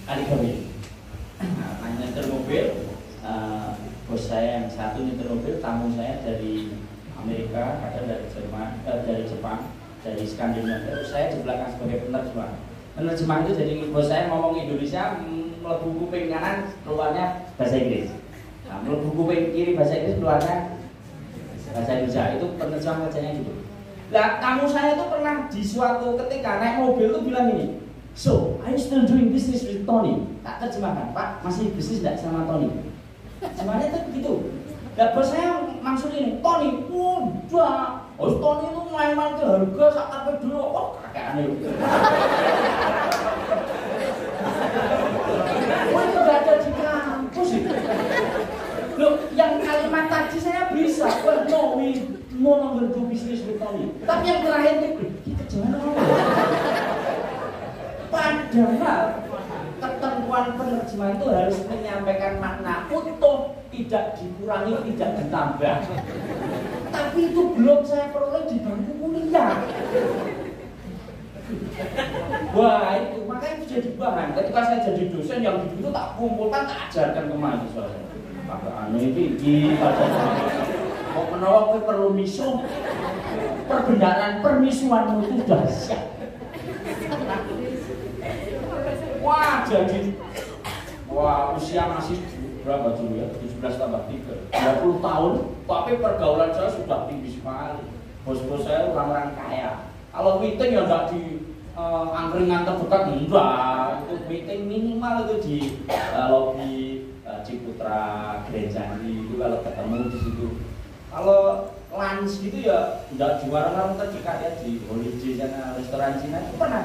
Aligawil. Nah, nyetir mobil, bos saya yang satu nyetir mobil, tamu saya dari Amerika, ada dari Jerman, dari Jepang, dari Skandinavia. Saya di belakang sebagai penerjemah. Penerjemah itu jadi bos saya ngomong Indonesia, melebu kuping kanan, keluarnya bahasa Inggris. Nah, melebu kuping kiri bahasa Inggris, keluarnya bahasa Indonesia. Itu penerjemah kerjanya gitu. Nah, tamu saya itu pernah di suatu ketika naik mobil itu bilang gini, so, are you still doing business with Tony? Tak terjemahkan, Pak, masih bisnis tidak sama Tony? Sebenarnya itu begitu. Nah, bos saya maksud ini, Tony, udah, Tony itu main-main ke harga sampai dulu, kakek aneh. Itu gak ada di kampus itu. Loh, no longer do business with Tony. Tapi yang terakhir kita jangan ngomong. Padahal ketentuan penerjemahan itu harus menyampaikan makna utuh, tidak dikurangi, tidak ditambah. Tapi itu belum saya peroleh di bangku kuliah. Wah itu, makanya itu jadi bahan. Ketika saya jadi dosen yang begitu tak kumpulkan, tak ajarkan ke mahasiswa saya. Pakai ini kok menawa kowe perlu misuh, perbendaharaan permisuanmu itu dahsyat. Wah jadi, wah usia masih berapa dulu ya? 17 tambah 3, 20 tahun. Tapi pergaulan saya sudah tinggi sekali. Bos-bos saya orang-orang kaya. Kalau meeting ya enggak di angkringan terdekat, enggak. Itu meeting minimal itu di lobi Ciputra, Gereja itu kalau ketemu di situ. Kalau lunch gitu ya enggak di warung-warung terdekat ya, di Holiday sana, restoran Cina itu pernah.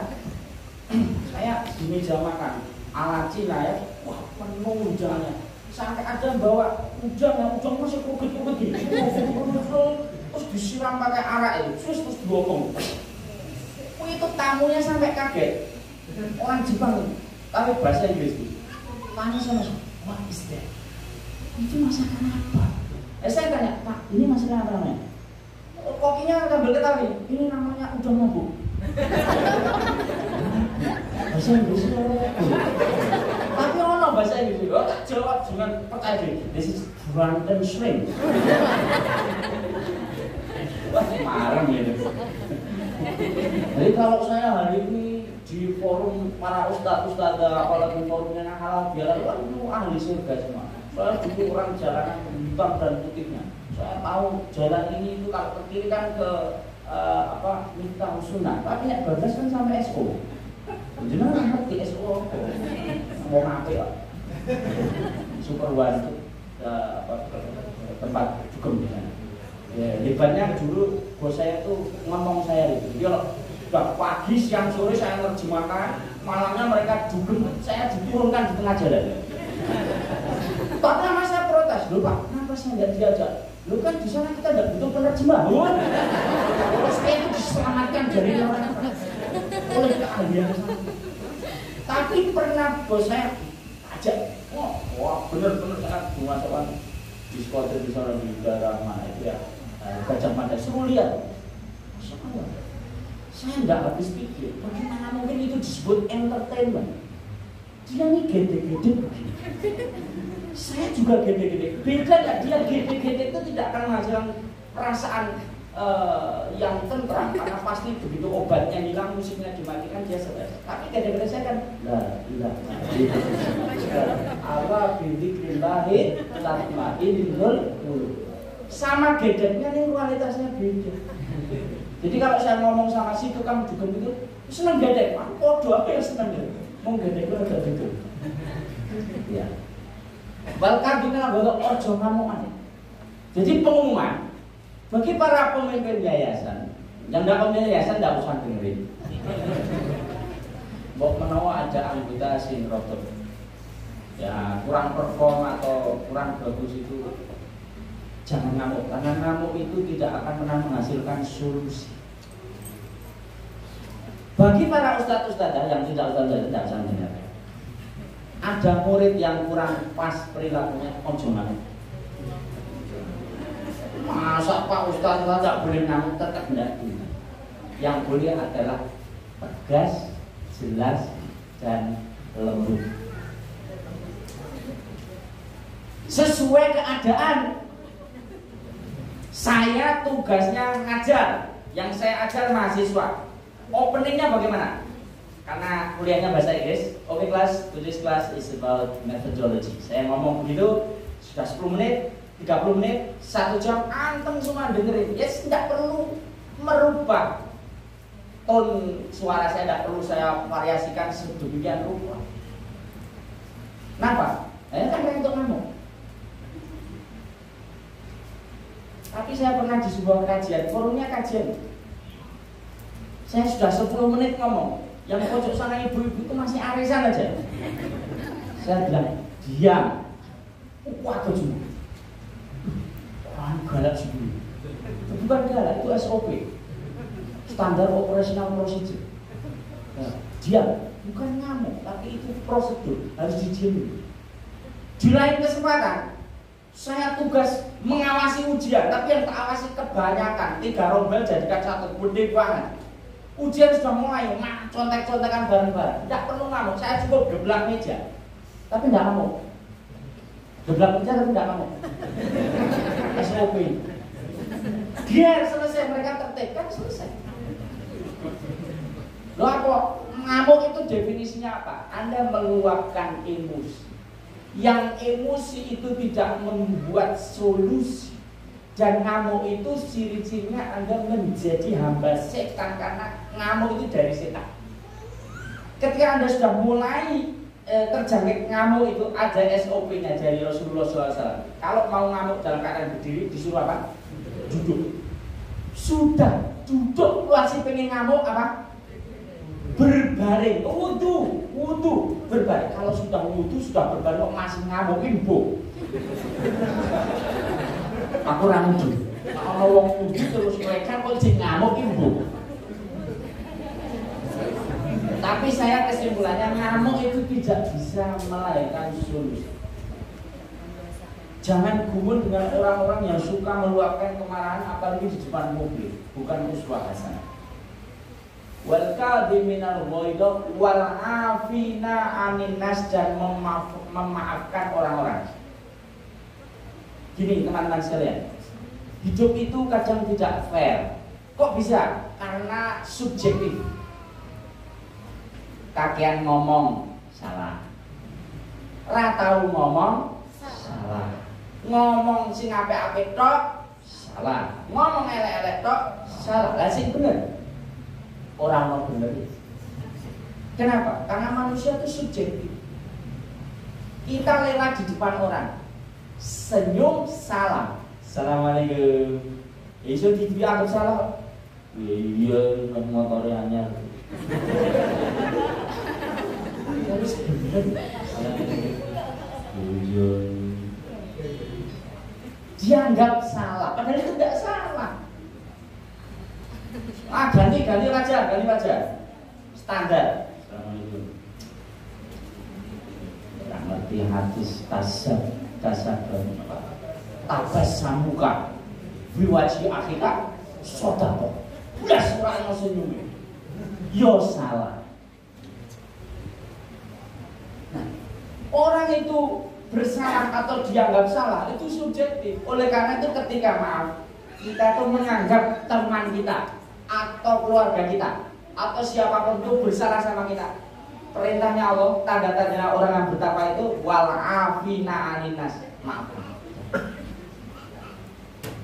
Saya di meja makan ala Cina ya, wah penuh ujangannya. Sampai ada bawa ujang masih kuget-kuget gitu. Terus disiram pakai arak itu, terus diopong. Itu tamunya sampai kaget. Orang Jepang tapi bahasa Inggris itu. Tanya sama saya, what is that? Itu masakan apa? Saya tanya, Pak, ini masakan apa namanya? Kokinya ngambil ketahui, ini namanya udang mabuk. Bahasa Inggris itu tapi ono bahasa Inggris, tak jawab dengan percaya diri. This is drunken shrimp. Wah, marah gitu. Jadi kalau saya hari ini di forum para ustadz-ustadz, apalagi forumnya halal bihalal, itu ahli surga semua. Soalnya butuh orang jalanan hitam dan putihnya. Saya tahu jalan ini itu kalau ke kiri kan ke Miftah Sunnah, tapi nek bablas kan sampai SO. Jenengan ngerti SO mau ngapain ya? Super One itu tempat dugem ya. Hebatnya dulu bos saya tuh ngomong saya itu, dia udah pagi, siang, sore saya nerjemahkan, malamnya mereka dugem, saya diturunkan di tengah jalan. Pertama saya protes, loh Pak, kenapa saya nggak diajak? Loh kan di sana kita nggak butuh penerjemah. Terus saya itu diselamatkan dari orang oleh keahlian. Tapi pernah bos saya ajak, wah bener-bener sangat menguasakan diskotik di sana di daerah mana itu ya, Gajah Mada. Suruh lihat, saya nggak habis pikir, bagaimana mungkin itu disebut entertainment? Dia ini gede-gede begini. Saya juga gede-gede. Beda nggak? Dia gede-gede itu tidak akan menghasilkan perasaan yang tentram, karena pasti begitu obatnya hilang, musiknya dimatikan dia stres. Tapi gede-gede saya kan Allah bidzikrillahi tatma'innul qulub. Sama gedenya nih kualitasnya beda. Jadi kalau saya ngomong sama si tukang dugem itu seneng gedek, podo apa ya seneng gedek. Mau gedek itu agak gitu. Ya. Balkan dina nggo ojo ngamukan. Jadi pengumuman bagi para pemimpin yayasan, yang enggak pemimpin yayasan enggak usah dengerin. Mbok menawa ada anggota sing rotok ya kurang perform atau kurang bagus itu jangan ngamuk, karena ngamuk itu tidak akan pernah menghasilkan solusi. Bagi para ustadz-ustadzah yang tidak ustadz-ustadzah usah dengar. Ada murid yang kurang pas perilakunya, ojo ngamuk. Masa Pak Ustadz tidak boleh ngamuk, tetap tidak boleh. Yang boleh adalah tegas, jelas, dan lembut. Sesuai keadaan. Saya tugasnya ngajar, yang saya ajar mahasiswa. Openingnya bagaimana? Karena kuliahnya bahasa Inggris. Oke class, today's class is about methodology. Saya ngomong begitu, sudah 10 menit, 30 menit, 1 jam, anteng semua dengerin. Yes, tidak perlu merubah tone suara saya, tidak perlu saya variasikan sedemikian rupa. Kenapa? Kan untuk ngamuk. Tapi saya pernah di sebuah kajian, forumnya kajian. Saya sudah 10 menit ngomong, yang pojok sana ibu-ibu itu masih arisan aja. Saya bilang, diam. Wah, kejum. Orang galak sih. Bukan galak, itu SOP, standar operational procedure. Nah, diam, bukan ngamuk, tapi itu prosedur, harus didiamin. Di lain kesempatan, saya tugas mengawasi ujian, tapi yang tak awasi kebanyakan, 3 rombel jadikan 1, gede banget. Ujian sudah mulai, contek-contekan bareng-bareng, tidak perlu ngamuk, saya cukup geblak meja, tapi tidak ngamuk. Geblak meja tapi tidak ngamuk. SOP. Biar selesai, mereka tertib, kan selesai. Loh apa? Ngamuk itu definisinya apa? Anda meluapkan emosi. Yang emosi itu tidak membuat solusi. Dan ngamuk itu ciri-cirinya Anda menjadi hamba setan, karena ngamuk itu dari setan. Ketika Anda sudah mulai terjangkit ngamuk, itu ada SOP-nya dari Rasulullah SAW. Kalau mau ngamuk dalam keadaan berdiri, disuruh apa? Duduk. Sudah duduk, masih pengen ngamuk apa? Berbaring. Wudu berbaring. Kalau sudah wudu, sudah berbaring, masih ngamukin, bu. Aku rangdu. Kalau wong wudu terus mereka kok jadi ngamukin, bu. Tapi saya kesimpulannya, ngamuk itu tidak bisa melahirkan solusi. Jangan gumul dengan orang-orang yang suka meluapkan kemarahan, apalagi di depan mobil. Bukan uswah hasanah. Wal kadhiminal ghaidha wal afina 'anil nas, dan memaafkan orang-orang. Gini teman-teman sekalian, hidup itu kadang tidak fair. Kok bisa? Karena subjektif. Kakean ngomong salah, ra tau ngomong salah, ngomong sing apik-apik tok salah, ngomong elek-elek tok salah. Lah sing bener orang mau bener. Kenapa? Karena manusia itu subjektif. Kita lewat di depan orang, senyum salam, assalamualaikum, iso dianggap salah. Iya, motornya anyar. Harus bener. Dianggap salah, padahal itu tidak salah. Ganti wajah, standar. Assalamualaikum. Tidak ngerti hadis tasab tabas samuka biwaji akhirah sodako. Udah surah senyum. Yo salah. Nah, orang itu bersalah atau dianggap salah itu subjektif. Oleh karena itu ketika kita itu menganggap teman kita atau keluarga kita atau siapapun itu bersalah sama kita, perintahnya Allah, tanda-tanda orang yang bertakwa itu wal afina 'anil nas, maaf.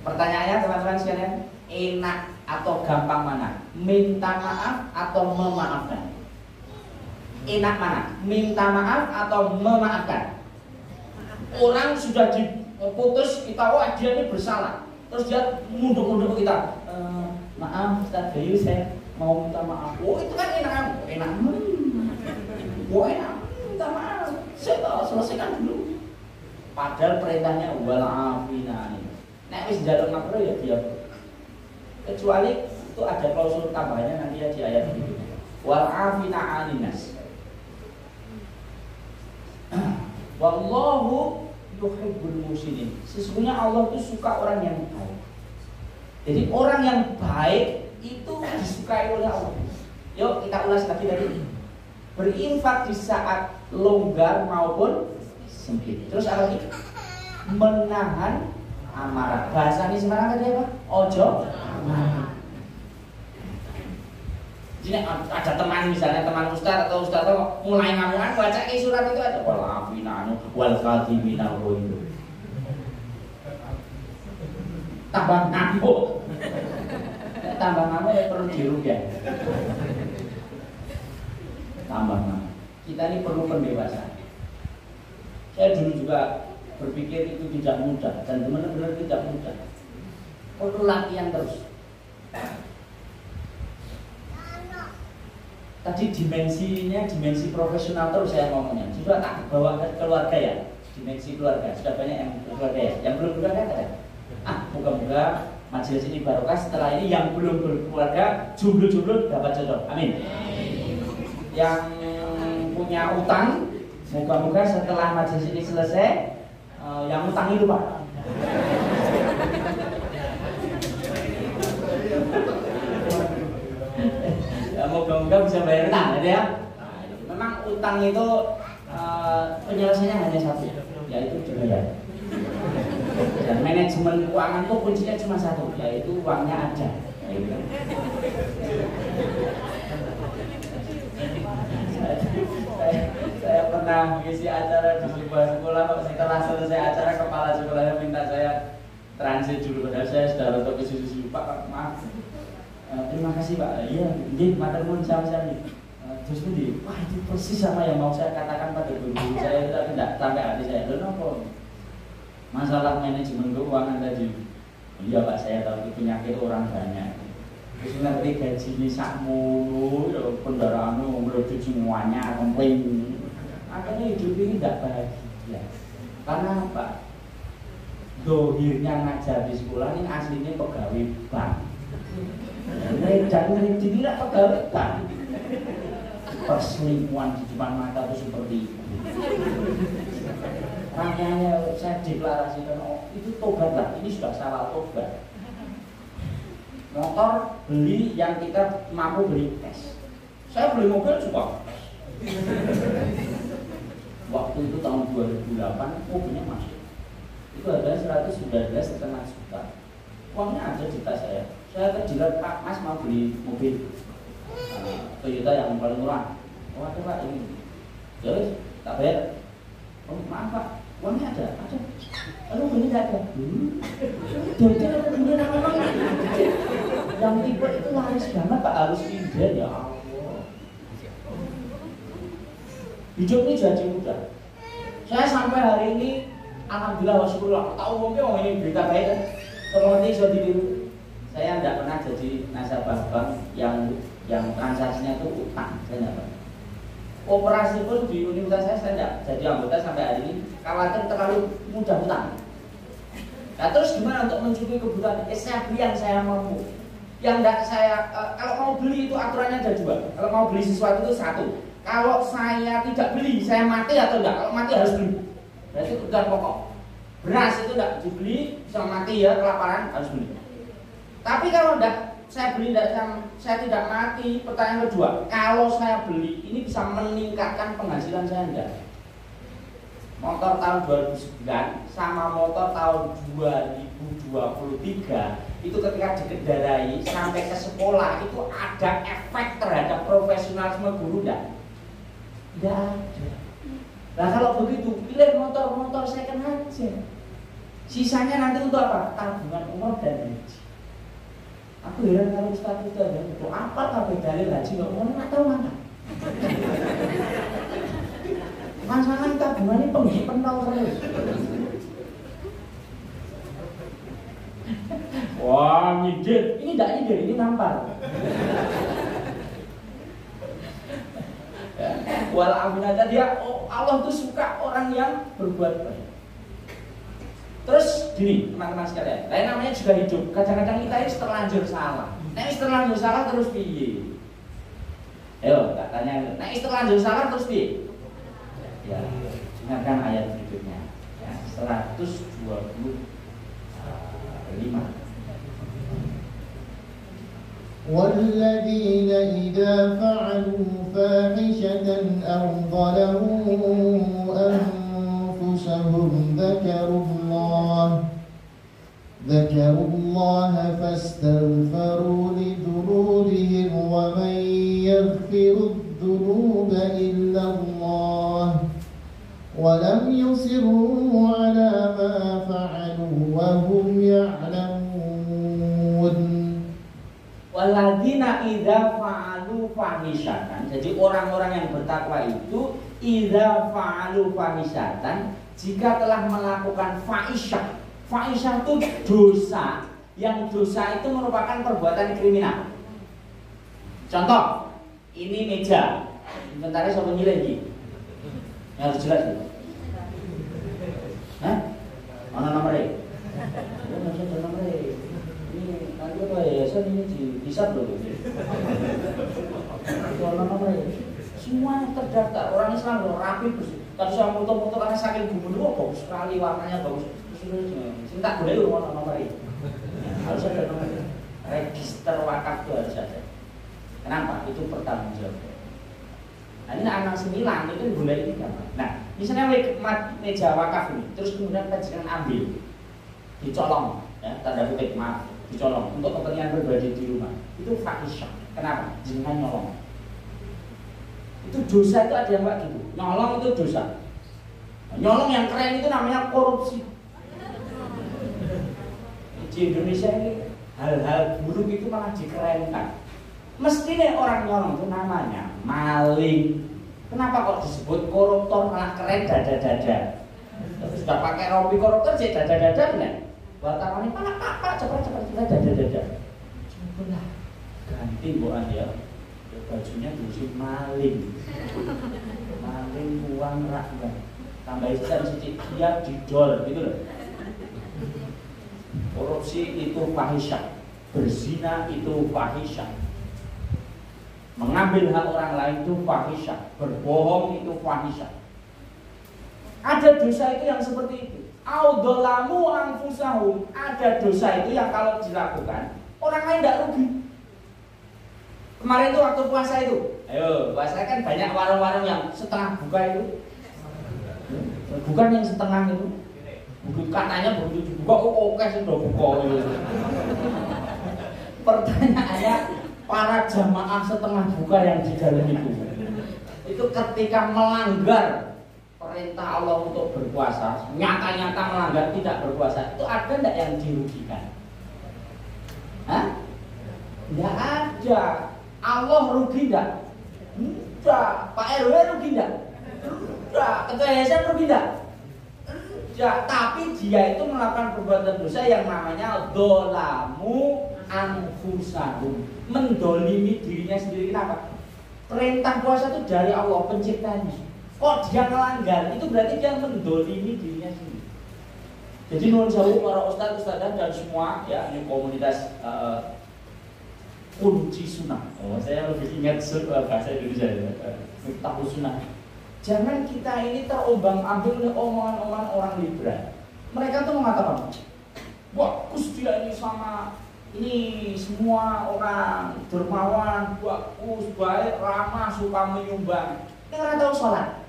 Pertanyaannya teman-teman sekalian, enak atau gampang mana? Minta maaf atau memaafkan? Enak mana? Minta maaf atau memaafkan? Orang sudah diputus, kita wah dia ini bersalah, terus dia mundur-mundur ke kita, maaf Ustaz Bayu, saya mau minta maaf. Oh itu kan enak. Oh enak, minta maaf, saya tahu, selesaikan dulu. Padahal perintahnya wal afina. Nek wis njaluk ngapura ya dia. Kecuali itu ada klausul tambahannya nanti ya di ayat itu. Wal afina 'anil nas. Wallahu yuhibbul muhsinin. Sesungguhnya Allah itu suka orang yang baik. Jadi orang yang baik itu disukai oleh Allah. Yuk kita ulas lagi tadi. Berinfak di saat longgar maupun sempit. Terus apa lagi? Menahan amarah. Bahasa ini sekarang tadi apa? Ojo amarah. Jadi ada teman, misalnya teman ustaz atau ustaz mulai ngamungan, baca surat itu ada wal afina wal kadhimina ghaidha. Tambah ngamuk. Tambah ngamuk ya perlu dirugyah. Tambah ngamuk. Kita ini perlu pendewasaan. Saya dulu juga berpikir itu tidak mudah dan benar-benar tidak mudah. Perlu latihan terus. Tadi dimensinya dimensi profesional terus saya ngomongnya. Sudah tak bawa ke keluarga ya, dimensi keluarga. Sudah banyak yang keluarga ya. Yang belum keluarga ada. Moga-moga majelis ini barokah. Setelah ini yang belum berkeluarga, jomblo-jomblo dapat jodoh. Amin. Yang punya utang, moga-moga setelah majelis ini selesai, yang utangi lupa. Ya, moga-moga bisa bayar utang, ya. Memang utang itu penyelesaiannya hanya satu, yaitu dibayar. Dan manajemen keuangan itu kuncinya cuma satu, yaitu uangnya aja. Saya pernah mengisi acara di sebuah sekolah, setelah selesai acara kepala sekolahnya minta saya transit dulu, padahal saya sudah rotok ke sisi Pak, maaf. Terima kasih Pak. Iya, nggih, matur nuwun sami-sami. Terus nanti, wah itu persis sama yang mau saya katakan pada guru saya, tapi tidak sampai hati saya. Loh, apa? Masalah manajemen keuangan tadi. Iya Pak, saya tahu itu penyakit orang banyak. Terus nanti gaji ini sakmu, ya kendaraanmu merujuk semuanya, komplain. Akhirnya hidup ini tidak bahagia. Karena apa? Dohirnya ngajar di sekolah ini aslinya pegawai bank. Jangan tidak pegawai bank. Perselingkuhan di depan mata itu seperti itu. Makanya saya deklarasikan, oh itu tobatlah, ini sudah salah tobat. Motor beli yang kita mampu beli cash. Saya beli mobil juga. Waktu itu tahun 2008 mobilnya masuk. Itu harganya 119,5 juta. Uangnya ada di tas saya. Saya terjilat, Pak Mas mau beli mobil Toyota yang paling murah. Oh ada Pak ini. Terus tak bayar. Oh maaf Pak, uangnya ada. Lalu ini tidak ada. Jadi kemudian memang yang tipe itu laris banget Pak, harus pindah ya Allah. Hidup ini jadi mudah. Saya sampai hari ini alhamdulillah wasyukurlah. Tahu mungkin ini berita baik kan. Seperti sudah ditiru. Saya tidak pernah jadi nasabah bank yang transaksinya itu utang. Saya tidak pernah. Operasi pun di universitas saya tidak jadi anggota sampai hari ini. Khawatir terlalu mudah utang. Nah terus gimana untuk mencukupi kebutuhan? Saya beli yang saya mampu. Yang tidak saya kalau mau beli itu aturannya ada dua. Kalau mau beli sesuatu itu satu. Kalau saya tidak beli, saya mati atau enggak? Kalau mati harus beli. Berarti kebutuhan pokok. Beras itu tidak dibeli, bisa mati ya, kelaparan harus beli. Tapi kalau enggak, saya beli saya tidak mati. Pertanyaan kedua, kalau saya beli ini bisa meningkatkan penghasilan saya enggak? Motor tahun 2009 sama motor tahun 2023 itu ketika dikendarai sampai ke sekolah itu ada efek terhadap profesionalisme guru enggak? Enggak ada. Nah kalau begitu pilih motor second aja. Sisanya nanti untuk apa? Tabungan umroh dan haji. Aku heran kalau ustaz-ustaz dan itu apa kabeh dalil haji nggak mau tahu mana? Masalah tabungan ini penol terus. Wah nyindir, ini tidak nyindir, ini nampar. Walaupun dia, oh, Allah tuh suka orang yang berbuat baik. Terus gini teman-teman sekalian, lain namanya juga hidup. Kadang-kadang kita ini terlanjur salah. Nah ini terlanjur salah terus piye? Ayo tak tanya. Nah ini terlanjur salah terus piye? Ya, dengarkan ayat berikutnya. Ya, 125. والذين إذا فعلوا فاحشة أو ظلموا أنفسهم ذكروا الله فاستغفروا لذنوبهم ومن يغفر الذنوب إلا الله ولم يصروا على ما فعلوا وهم يعلمون. Walladzina idza fa'alu fahisyatan. Jadi orang-orang yang bertakwa itu idza fa'alu fahisyatan, jika telah melakukan fahisyah. Fahisyah itu dosa, yang dosa itu merupakan perbuatan kriminal. Contoh, ini meja. Inventarnya siapa nyilai iki? Yang harus jelas itu. Hah? Mana nomornya? Ini nanti ketua yayasan ini dihisap loh. Itu nomornya. Semuanya terdaftar. Orang Islam loh rapi bersih. Kalau saya foto-foto karena saking gubernur, bagus sekali warnanya bagus. Cinta boleh loh nomornya. Harus ada nomornya. Register wakaf itu harus ada. Kenapa? Itu pertanggung jawab. Nah ini anak 9 itu boleh ini kan. Nah misalnya meja wakaf ini, terus kemudian panjenengan ambil, dicolong, ya tanda kutip maaf, dicolong untuk kepentingan pribadi di rumah. Itu fahisyah. Kenapa? Jangan nyolong. Itu dosa itu ada yang kayak gitu. Nyolong itu dosa. Nah, nyolong yang keren itu namanya korupsi. Di Indonesia ini hal-hal buruk itu malah dikerenkan. Mestinya orang nyolong itu namanya maling. Kenapa kok disebut koruptor malah keren dada-dada? Sudah pakai rompi koruptor sih dada-dada kan? Wartawan ini pak cepat dada-dada. Cobalah ganti bukan ya. Bajunya diisi maling. Maling uang rakyat. Tambahin sedikit dia didol gitu loh. Korupsi itu fahisyah. Berzina itu fahisyah. Mengambil hak orang lain itu fahisyah. Berbohong itu fahisyah. Ada dosa itu yang seperti itu. Audolamu anfusahum. Ada dosa itu yang kalau dilakukan orang lain tidak rugi. Kemarin itu waktu puasa itu, ayo puasa kan banyak warung-warung yang setengah buka itu. Bukan yang setengah itu. Katanya begitu dibuka, oke sudah buka itu. Pertanyaannya, para jamaah setengah buka yang di dalam itu ketika melanggar perintah Allah untuk berpuasa, nyata-nyata melanggar tidak berpuasa, itu ada enggak yang dirugikan? Hah? Enggak ada. Allah rugi enggak? Enggak. Pak RW rugi enggak? Enggak. Ketua yayasan rugi enggak? Enggak. Tapi dia itu melakukan perbuatan dosa yang namanya dolamu anfusahum, mendolimi dirinya sendiri. Kenapa? Perintah puasa itu dari Allah penciptanya. Kok dia melanggar? Itu berarti dia mendolimi dirinya sendiri. Jadi nuwun sewu para ustaz-ustazah dan semua ya ini komunitas kunci sunnah. Oh, saya lebih ingat bahasa Indonesia ya. Tahu sunnah. Jangan kita ini terombang-ambing oleh omongan-omongan orang liberal. Mereka tuh mengatakan, bagus dia ini sama ini semua orang dermawan, bagus, baik, ramah, suka menyumbang. Ini nggak tahu sholat.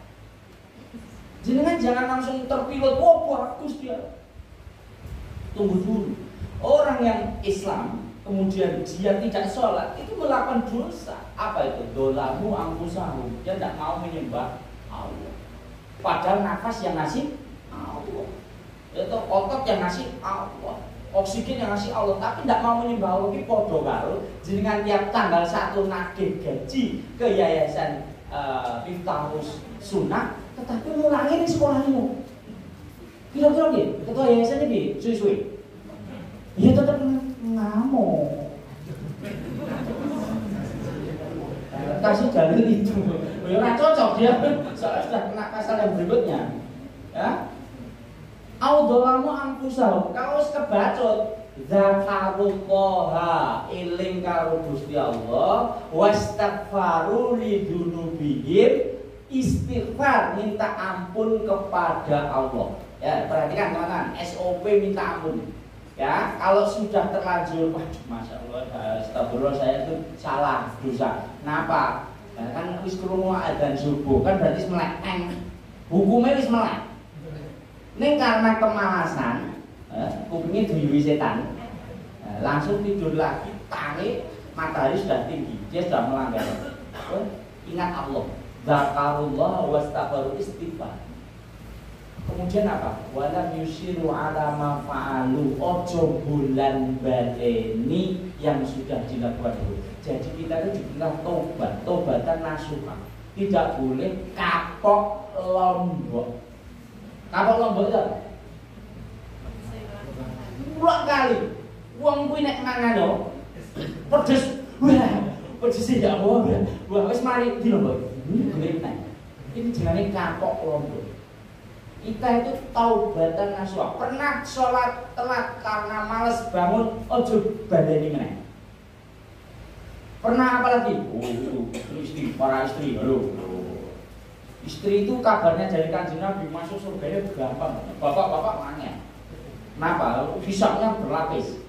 Jenengan jangan langsung terpilot, oh bagus dia. Tunggu dulu. Orang yang Islam kemudian dia tidak sholat itu melakukan dosa. Apa itu? Dolamu angkusahum. Dia tidak mau menyembah Allah. Padahal nafas yang ngasih Allah. Itu otot yang ngasih Allah. Oksigen yang ngasih Allah, tapi tidak mau menyembah Allah. Ini podo karo jenengan tiap tanggal 1 nagih gaji ke yayasan Miftahus Sunnah, tetapi ngulangi di sekolahmu. Kira-kira nih, ketua yayasan ini suwi-suwi. Ya tetap ngamuk. Kasih dalil itu, ya nggak cocok dia. Soalnya sudah kena pasal yang berikutnya. Ya, audolamu anfusahum. Kalau kebacut zakarullaha iling karo Gusti Allah, wastaghfaru lidunubihim, istighfar minta ampun kepada Allah. Ya, perhatikan teman-teman, SOP minta ampun. Ya, kalau sudah terlanjur, waduh, masya Allah, astagfirullah saya itu salah dosa. Kenapa? Ya, kan wis krungu adzan subuh, kan berarti melek. Hukumnya wis melek. Ini karena kemalasan, kupingnya duyui setan, langsung tidur lagi, tarik, matahari sudah tinggi, dia sudah melanggar. Ingat Allah, zakarullah wastaghfaru istighfar. Kemudian apa? Walam yusiru ala ma fa'alu, ojo bulan badeni yang sudah dilakukan dulu. Jadi kita itu dibilang tobat, tobatan nasuha. Tidak boleh kapok lombok. Kapok lombok itu apa? Ulang kali. Wong kuwi nek mangan lho. Pedes. Wah, pedes ya apa? Wah, wis mari di lombok. Ini jenenge kapok lombok. Kita itu taubatan nasuha. Pernah sholat telat karena males bangun, ojo badani meneh. Pernah apa lagi? Oh itu istri, para istri, halo. Istri itu kabarnya dari Kanjeng Nabi masuk surga gampang. Bapak-bapak nanya. Kenapa? Hisabnya berlapis.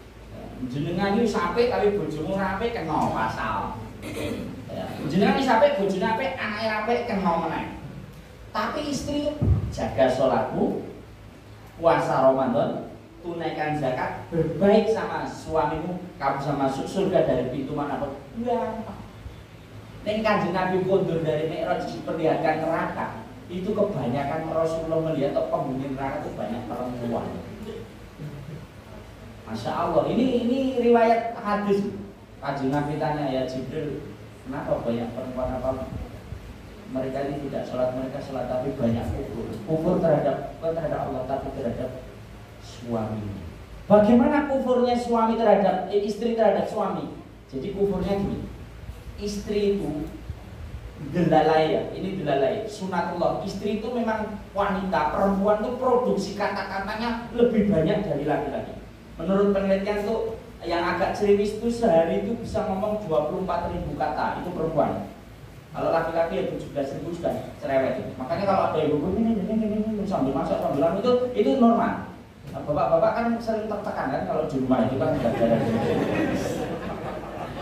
Jenengan ini sampai kali bojomu rapi kena pasal. Jenengan ini sampai bojone apik, anake apik kena meneh. Tapi istri jaga sholatmu, puasa Ramadan, tunaikan zakat, berbaik sama suamimu, kamu bisa masuk surga dari pintu manapun. Gampang. Ning Kanjeng Nabi kondur dari Mi'raj diperlihatkan neraka. Itu kebanyakan Rasulullah melihat atau penghuni neraka itu banyak perempuan. Masya Allah, ini riwayat hadis. Kanjeng Nabi tanya ya Jibril, kenapa banyak perempuan apa? Mereka ini tidak sholat, mereka sholat tapi banyak kufur terhadap Allah tapi terhadap suami. Bagaimana kufurnya suami terhadap istri terhadap suami? Jadi kufurnya gini, istri itu delalai ya, ini delalai sunatullah. Istri itu memang wanita, perempuan itu produksi kata-katanya lebih banyak dari laki-laki. Menurut penelitian tuh yang agak ceriwis itu sehari itu bisa ngomong 24.000 kata, itu perempuan. Kalau laki-laki ya 17.000 sudah cerewet. Makanya kalau ada ibu ini sambil masak sambil anu itu normal. Nah, bapak-bapak kan sering tertekan kan kalau di rumah itu kan tidak ada.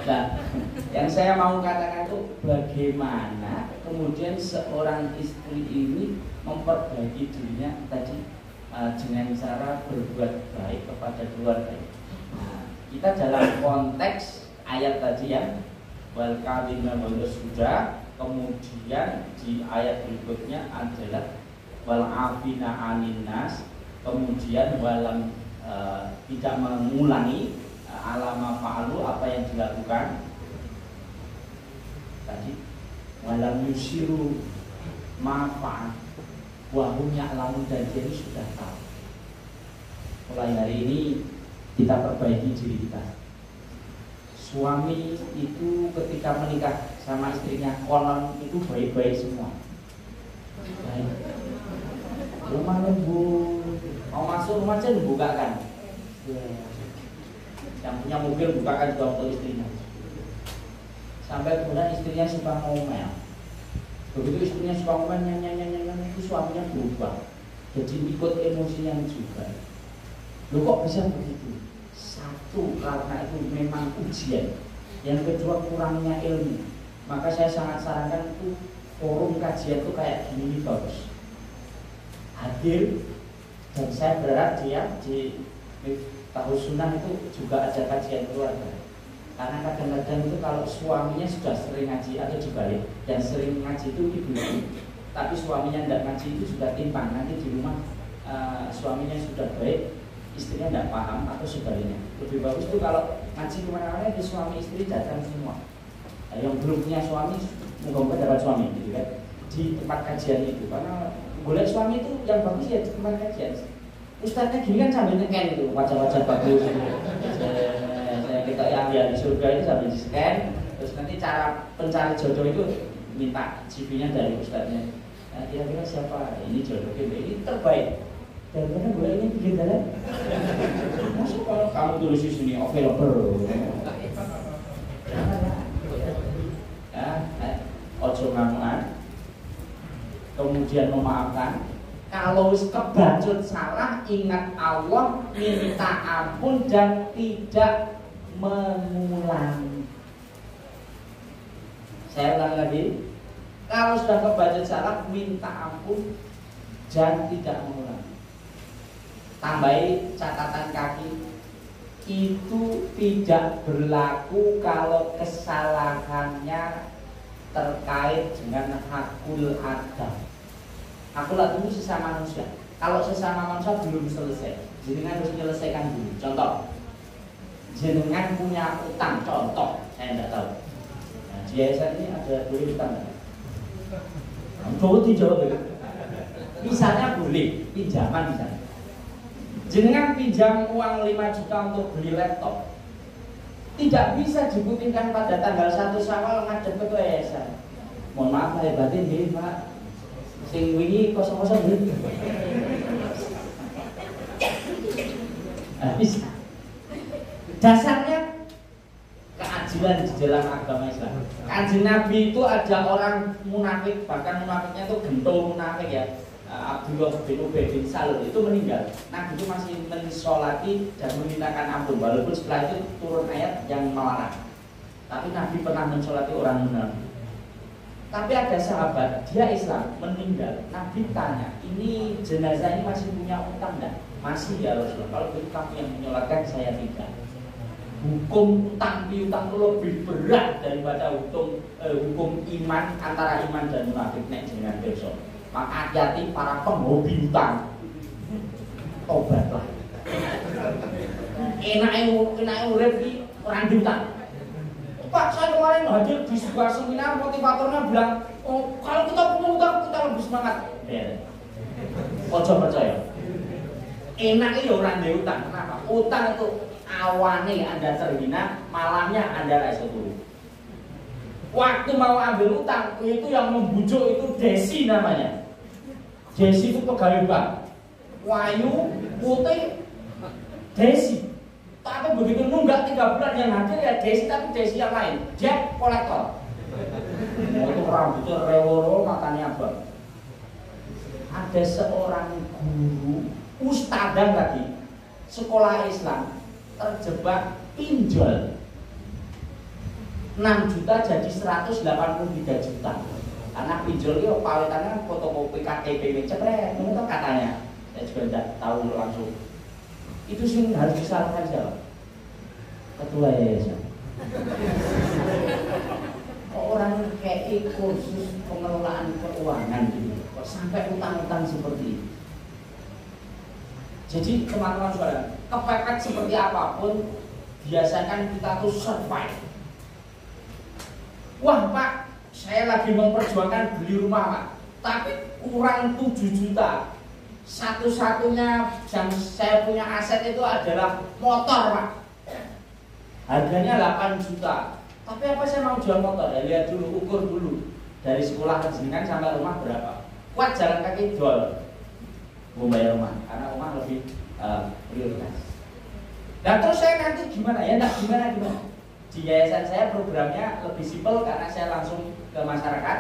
Nah, yang saya mau katakan itu bagaimana kemudian seorang istri ini memperbaiki dirinya tadi dengan cara berbuat baik kepada keluarga. Nah, kita dalam konteks ayat tadi yang wal kadhina sudah. Kemudian di ayat berikutnya adalah wal afina anin nas, kemudian walam tidak mengulangi alama fa'alu apa yang dilakukan tadi, walam yusiru ma'fa'an wahum ya'lamun, dan dia ini sudah tahu. Mulai hari ini kita perbaiki diri kita. Suami itu ketika menikah sama istrinya konon itu baik-baik semua. Baik. Rumah lembut, mau masuk rumah aja dibukakan. Yang punya mobil bukakan juga untuk istrinya. Sampai kemudian istrinya suka ngomel. Begitu istrinya suka ngomel nyanyi itu suaminya berubah. Jadi ikut emosinya juga. Loh kok bisa begitu? Satu, karena itu memang ujian. Yang kedua, kurangnya ilmu. Maka saya sangat sarankan itu forum kajian itu kayak gini bagus. Hadir, dan saya berharap dia di Tahu Sunnah itu juga ada kajian keluarga. Karena kadang-kadang itu kalau suaminya sudah sering ngaji atau dibalik, yang sering ngaji itu ibu-ibu, tapi suaminya tidak ngaji itu sudah timpang. Nanti di rumah suaminya sudah baik, istrinya tidak paham atau sebaliknya. Lebih bagus itu kalau ngaji kemana-mana di suami istri datang semua. Nah, yang belum punya suami moga-moga dapat suami gitu kan, di tempat kajian itu. Karena boleh suami itu yang bagus ya di tempat kajian. Ustadznya gini kan sambil neken itu wajah-wajah bagus. Kita yang di surga itu sambil di scan, terus nanti cara pencari jodoh itu minta CV-nya dari ustadznya. Nah, kira-kira siapa ini jodoh kita ini terbaik. Dan mana boleh ini bikin jalan? Masuk kalau kamu tulis di sini available. Ojo ngamuan. Kemudian memaafkan. Kalau kebacut salah, ingat Allah, minta ampun dan tidak mengulangi. Saya ulang lagi. Kalau sudah kebacut salah, minta ampun dan tidak mengulangi. Tambahi catatan kaki, itu tidak berlaku kalau kesalahannya terkait dengan hakul adam. Hakul adam itu sesama manusia. Kalau sesama manusia belum selesai, jenengan harus menyelesaikan dulu. Contoh, jenengan punya utang, contoh, saya tidak tahu. Nah, di yayasan ini ada boleh utang nggak? Coba dijawab ya. Misalnya boleh pinjaman misalnya. Jenengan pinjam uang 5 juta untuk beli laptop, tidak bisa dibuktikan pada tanggal 1 Syawal ngadep ke yayasan. Mohon maaf lahir batin nih Pak, Sing wingi kosong-kosong lho. Habis. Dasarnya keadilan di dalam agama Islam. Kanjeng Nabi itu ada orang munafik, bahkan munafiknya itu gento munafik ya. Abdullah bin Ubay bin Salul itu meninggal. Nabi itu masih mensolati dan memintakan ampun, walaupun setelah itu turun ayat yang melarang. Tapi Nabi pernah mensolati orang munafik. Tapi ada sahabat, dia Islam, meninggal. Nabi tanya, ini jenazah ini masih punya utang enggak? Masih ya Rasulullah. Kalau begitu kamu yang menyolatkan, saya tidak. Hukum utang piutang itu lebih berat daripada hukum iman antara iman dan munafik nek jenengan pirsa. Maka hati-hati para penghobi utang. Tobatlah. Enake urip iki ora diutang. Pak, saya kemarin hadir di sebuah seminar, motivatornya bilang, oh, kalau kita punya utang, kita lebih semangat. Ya. Ojo percaya. Enaknya ya orang dia utang. Kenapa? Utang itu awane Anda terhina, malamnya Anda rasa turun. Waktu mau ambil utang, itu yang membujuk itu Desi namanya. Desi itu pegawai bank. Wayu, Putih, Desi. Tapi begitu nunggak 3 bulan yang hadir ya Desi, tapi Desi yang lain. Jack kolektor. Itu rambutnya reworo, matanya abang. Ada seorang guru, ustadzah lagi, sekolah Islam, terjebak pinjol. 6 juta jadi 183 juta. Karena pinjol itu pawetannya fotokopi KTP cepret, itu katanya. Saya juga tidak tahu langsung. Itu sih harus disalahkan siapa? Ketua yayasan. Orang kayak kursus pengelolaan keuangan gitu, kok sampai utang-utang seperti ini. Jadi teman-teman saudara, kepepet seperti apapun, biasakan kita tuh survive. Wah Pak, saya lagi memperjuangkan beli rumah Pak, tapi kurang 7 juta. Satu-satunya yang saya punya aset itu adalah motor Pak. Harganya 8 juta. Tapi apa saya mau jual motor? Ya lihat dulu, ukur dulu. Dari sekolah ke jenengan sampai rumah berapa? Kuat jalan kaki jual. Mau bayar rumah, karena rumah lebih prioritas. Dan terus saya nanti gimana? Ya enggak gimana. Di yayasan saya programnya lebih simpel karena saya langsung ke masyarakat.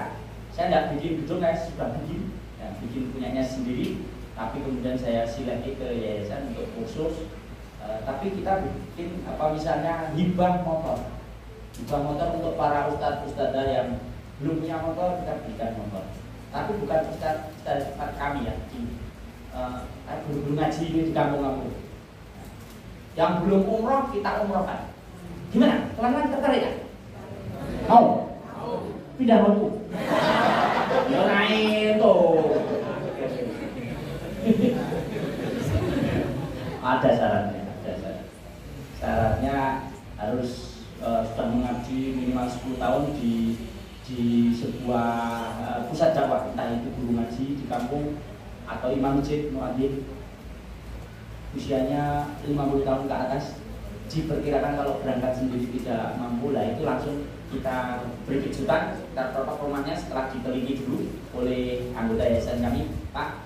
Saya enggak bikin gedung, saya sudah bikin. Ya, bikin punyanya sendiri. Tapi kemudian saya silaki ke yayasan untuk kursus. Tapi kita bikin misalnya hibah motor untuk para ustadz-ustadzah yang belum punya motor, kita berikan motor. Tapi bukan ustadz kami ya, guru ngaji ini di kampung-kampung. Yang belum umroh kita umrohkan. Gimana? Teman-teman tertarik ya? Mau? Pindah waktu. Ya naik tuh. Ada syaratnya. Syaratnya harus sudah mengabdi minimal 10 tahun di sebuah pusat dakwah, entah itu guru ngaji di kampung atau imam masjid, muadzin. Usianya 50 tahun ke atas. Diperkirakan kalau berangkat sendiri tidak mampu, lah itu langsung kita beri kejutan, kita protokol rumahnya setelah diteliti dulu oleh anggota yayasan kami. Pak,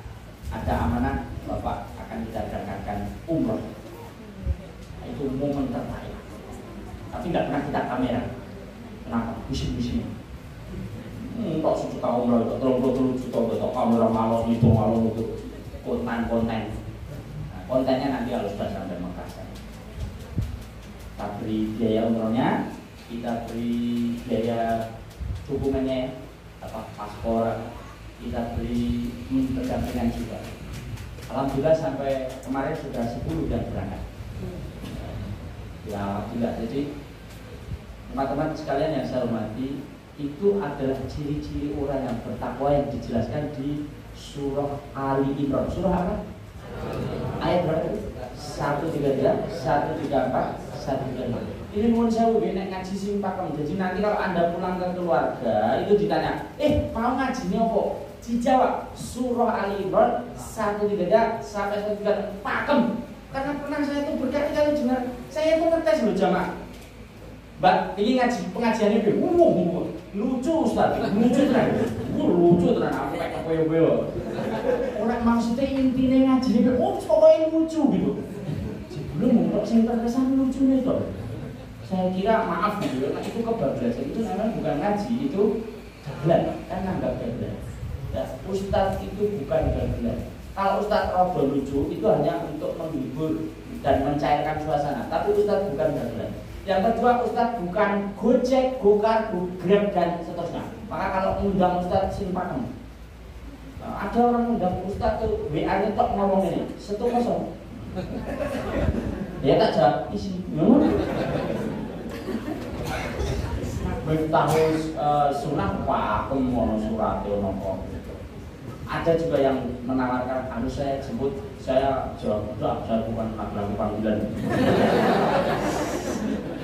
ada amanah Bapak akan kita berangkatkan umroh. Itu momen terbaik. Tapi nggak pernah kita kamera. Kenapa? Bising-bising. Tak sejuta umroh, tak 30 juta, tak kamera malam itu konten. Nah, kontennya nanti harus sudah sampai Mekah. Kita beri biaya umrohnya, kita beri biaya dokumennya, paspor, kita beri pendampingan juga. Alhamdulillah sampai kemarin sudah 10 yang berangkat. Ya alhamdulillah. Jadi teman-teman sekalian yang saya hormati, itu adalah ciri-ciri orang yang bertakwa yang dijelaskan di surah Ali Imran. Surah apa? Ayat berapa itu? 133, 134, 135. Ini mohon saya nek ngaji sing pakem. Jadi nanti kalau Anda pulang ke keluarga itu ditanya, mau ngajinya apa? Dijawab surah Ali Imran 133 sampai 134 pakem. Karena pernah saya itu berkali-kali dengar, saya itu ngetes loh jamaah. Mbak, ini ngaji pengajian ini, lucu Ustaz, lucu tenan, lucu tenan. Aku kayak koyo-koyo. Orang maksudnya intinya ngaji ini, pokoknya lucu gitu. Sebelum untuk yang terkesan lucunya itu, saya kira maaf gitu, nah itu kebablasan itu namanya bukan ngaji, itu gagelan, kan nganggap gagelan. Ya, Ustaz itu bukan gagelan. Kalau Ustaz Robo lucu itu hanya untuk menghibur dan mencairkan suasana, tapi Ustaz bukan gagelan. Yang kedua, Ustadz bukan Gojek, Gokar, Grab dan seterusnya. Maka kalau undang Ustadz simpanan. Nah, ada orang undang Ustadz tuh WA-nya tok ngomong ini 1-0. Dia tak jawab isi. Beritahu sunnah pakem mono surate ono. Ada juga yang menawarkan, harus saya jemput, saya jawab, saya bukan laki-laki panggilan.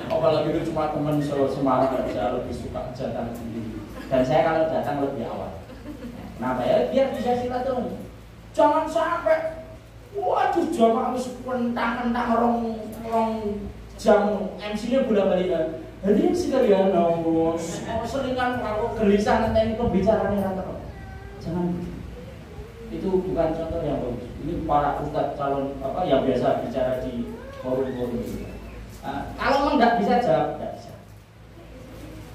Apalagi itu cuma teman Semarang, saya lebih suka datang sendiri. Dan saya kalau datang lebih awal. Kenapa ya? Biar bisa silaturahmi. Jangan sampai, waduh, jamaah harus pentang-pentang rong jam MC-nya bolak-balik. Jadi sekalian, selingan kalau gelisah nanti pembicaraan rata. Jangan. Itu bukan contoh yang bagus. Ini para ustadz calon yang biasa bicara di forum-forum itu. Kalau memang nggak bisa jawab, nggak bisa.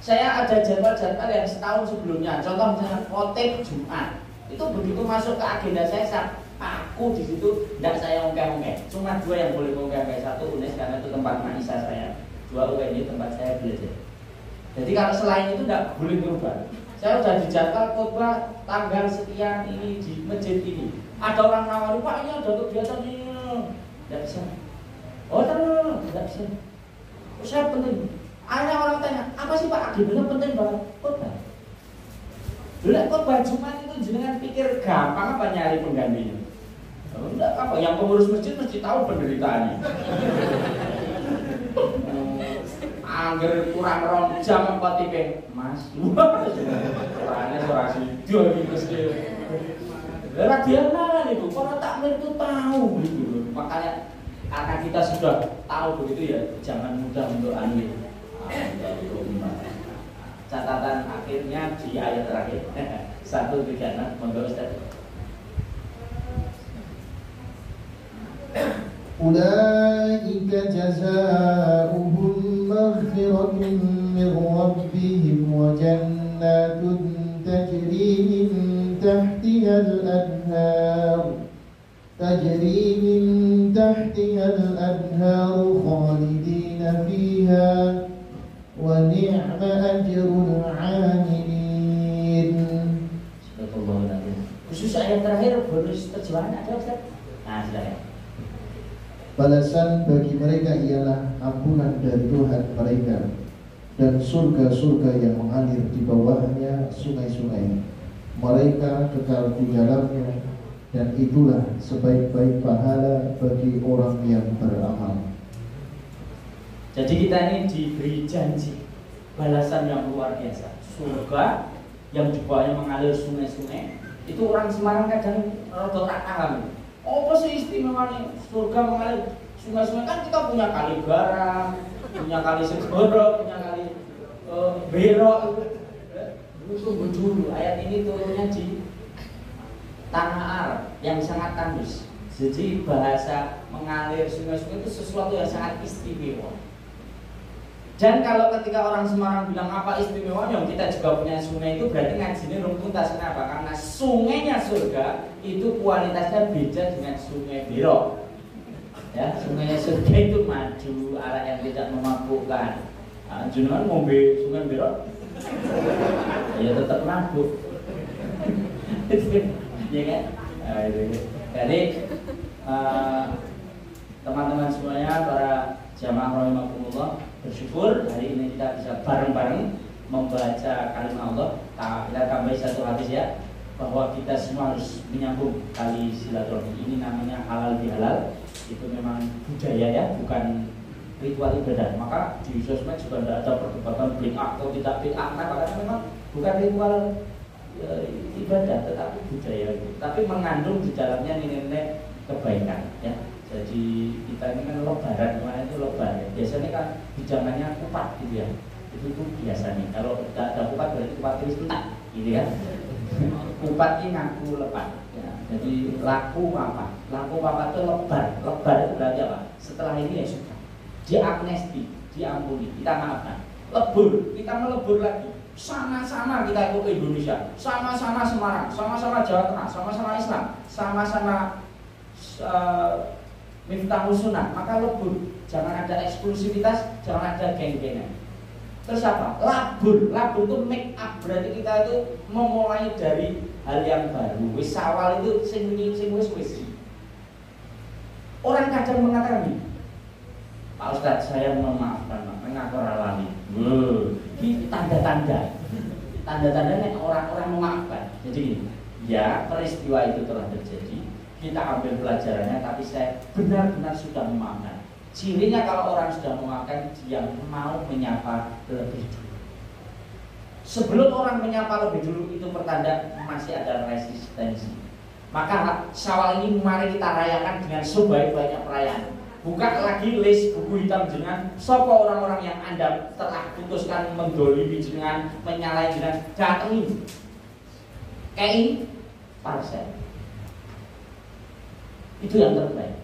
Saya ada jadwal-jadwal yang setahun sebelumnya. Contoh misalnya khotib Jumat, itu begitu masuk ke agenda saya, aku di situ nggak saya ongkeh-ongkeh. Cuma 2 yang boleh ongkeh-ongkeh. 1 UNES karena itu tempat maisa saya. 2 UNY tempat saya belajar. Jadi kalau selain itu nggak boleh berubah. Saya sudah dijadwal khotbah tanggal sekian ini di masjid ini. Ada orang nawari, Pak ini ada kegiatan ini, nggak bisa. Oh tenang, tidak bisa. Saya penting. Ada orang tanya, apa sih Pak agendanya penting banget? Khotbah. Dulu khotbah Jumat itu jenengan pikir gampang apa nyari penggantinya? Enggak apa, yang pengurus masjid mesti tahu penderitaannya. Angger kurang rong jam apa tipe, Mas? Orangnya surasi dia mesti. Radialan itu, para takmir itu tahu gitu. Makanya karena kita sudah tahu begitu ya, jangan mudah untuk aneh. Catatan akhirnya di ayat terakhir 136, monggo Ustaz. Ulaika jazaohum maghfiratun min rabbihim wa jannatun tajri min tahtiha al-anhar تجري من تحتها الأنهار خالدين فيها ونعم أجر العاملين. Khusus ayat terakhir bonus terjemahan ada Ustaz? Nah, silakan. Balasan bagi mereka ialah ampunan dari Tuhan mereka dan surga-surga yang mengalir di bawahnya sungai-sungai. Mereka kekal di dalamnya. Dan itulah sebaik-baik pahala bagi orang yang beramal. Jadi kita ini diberi janji balasan yang luar biasa. Surga yang di bawahnya mengalir sungai-sungai. Itu orang Semarang kadang rada tak paham. Apa sih istimewanya surga mengalir sungai-sungai? Kan kita punya kali garam, punya kali segoro, punya kali berok. Tunggu dulu, ayat ini turunnya di tanah Arab yang sangat tandus. Jadi bahasa mengalir sungai-sungai itu sesuatu yang sangat istimewa. Dan kalau ketika orang Semarang bilang apa istimewanya, kita juga punya sungai, itu berarti ngajinya belum tuntas. Kenapa? Karena sungainya surga itu kualitasnya beda dengan sungai berok. Ya, sungainya surga itu maju, arah yang tidak memabukkan. Jenengan ngombe sungai berok, ya tetap mabuk. Ya kan? Jadi teman-teman semuanya, para jamaah rahimakumullah, bersyukur hari ini kita bisa bareng-bareng membaca kalimat Allah. Kita tambah satu hadis ya, bahwa kita semua harus menyambung tali silaturahmi. Ini namanya halal bihalal. Itu memang budaya ya, bukan ritual ibadah. Maka di sosmed juga tidak ada perdebatan bid'ah atau tidak bid'ah, karena memang bukan ritual ibadah tetapi budaya, tapi mengandung di dalamnya nilai-nilai kebaikan ya. Jadi kita ini kan lebaran, kemarin itu lebaran. Biasanya kan hidangannya kupat gitu ya. Itu biasanya. Kalau tidak ada kupat berarti kupat terus entak, gitu ya. Kupat ini ngaku lepat. Ya. Jadi laku apa? Laku apa itu lebar. Lebar itu berarti apa? Setelah ini ya sudah. Diamnesti, diampuni, kita maafkan. Lebur, kita melebur lagi. Sama-sama kita ikut ke Indonesia, sama-sama Semarang, sama-sama Jawa Tengah, sama-sama Islam, sama-sama Miftahul Sunnah. Maka lebur, jangan ada eksklusivitas, jangan ada geng-gengan. Terus apa? Labur, labur itu make up, berarti kita itu memulai dari hal yang baru. Wis awal itu sing wis. Orang kadang mengatakan ini, Pak Ustadz, saya memaafkan, mengaku lali. Ini tanda-tanda orang-orang memaafkan. Jadi ya peristiwa itu telah terjadi, kita ambil pelajarannya, tapi saya benar-benar sudah memaafkan. Cirinya kalau orang sudah memaafkan, dia mau menyapa lebih dulu. Sebelum orang menyapa lebih dulu, itu pertanda masih ada resistensi. Maka Syawal ini mari kita rayakan dengan sebaik-baiknya perayaan. Buka lagi list buku hitam dengan sopo orang-orang yang Anda telah putuskan mendolimi dengan menyalahi dengan datangi. Kayak parcel. Itu yang terbaik.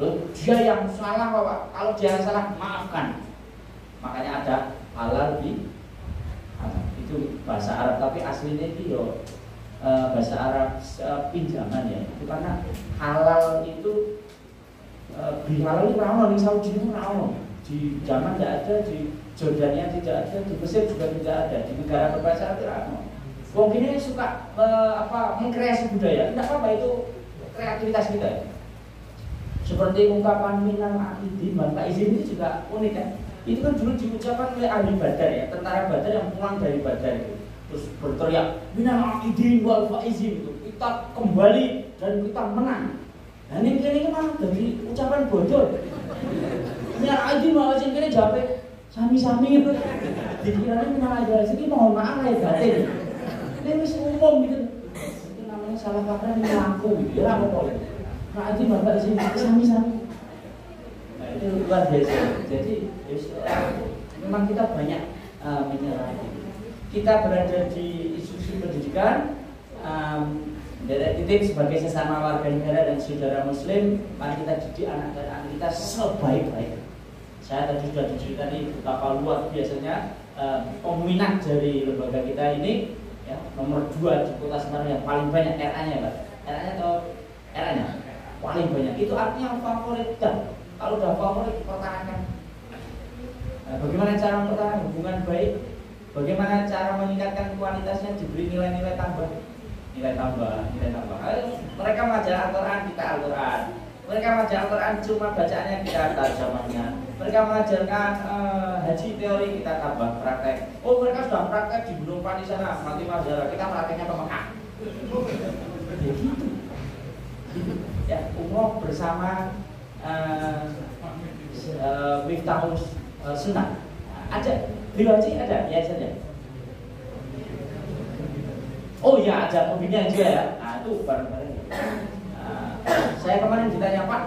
Loh, dia yang salah Bapak. Kalau dia salah maafkan. Makanya ada halal di itu bahasa Arab, tapi aslinya itu bahasa Arab pinjaman ya. Itu karena halal itu halal itu rawon di Saudi itu rawon. Di zaman tidak ada, di Jordania tidak ada, di Mesir juga tidak ada, di negara berbahasa Arab rawon. Wong ini suka mengkreasi budaya. Tidak apa-apa, itu kreativitas kita ya. Seperti ungkapan minal aidin wal faizin itu juga unik kan. Itu kan dulu diucapkan oleh ahli Badar ya, tentara Badar yang pulang dari Badar itu. Terus berteriak minal aidin wal faizin itu. Kita kembali dan kita menang. Nah ini mah dari ucapan bodoh. Minal aidin wal faizin ini jawabnya sami-sami gitu. Dikiranya minal aidin wal faizin ini mohon maaf lahir batin. Ini masih umum gitu. Itu namanya salah kaprah ngaku gitu. Ya apa-apa. Nah itu bapak sini sami-sami. Nah itu luar biasa. Jadi memang kita banyak menyerah. Kita berada di institusi pendidikan, dari titik sebagai sesama warga negara dan saudara Muslim, mari kita didik anak dan anak kita sebaik-baik. Saya tadi sudah diceritakan betapa luar biasanya peminat dari lembaga kita ini, ya, nomor 2 di Kota Semarang yang paling banyak RA-nya, Pak. RA-nya atau RA-nya? Paling banyak. Itu artinya favorit dan kalau udah favorit dipertahankan. Nah, bagaimana cara mempertahankan hubungan baik? Bagaimana cara meningkatkan kualitasnya? Diberi nilai-nilai tambah. Ayo, mereka mengajar Al-Quran, kita Al-Quran. Mereka mengajar Al-Quran cuma bacaannya kita tarjamannya. Mereka mengajarkan haji teori, kita tambah praktek. Oh mereka sudah praktek di Gunung Pani sana, nanti Mazara, kita prakteknya ke Mekah. Begitu. Ya, umroh bersama Miftahul Sunnah. Ada, Haji ada, ya saja. Oh iya, ada pembinaan juga ya. Nah itu bareng-bareng. Saya kemarin ditanya Pak,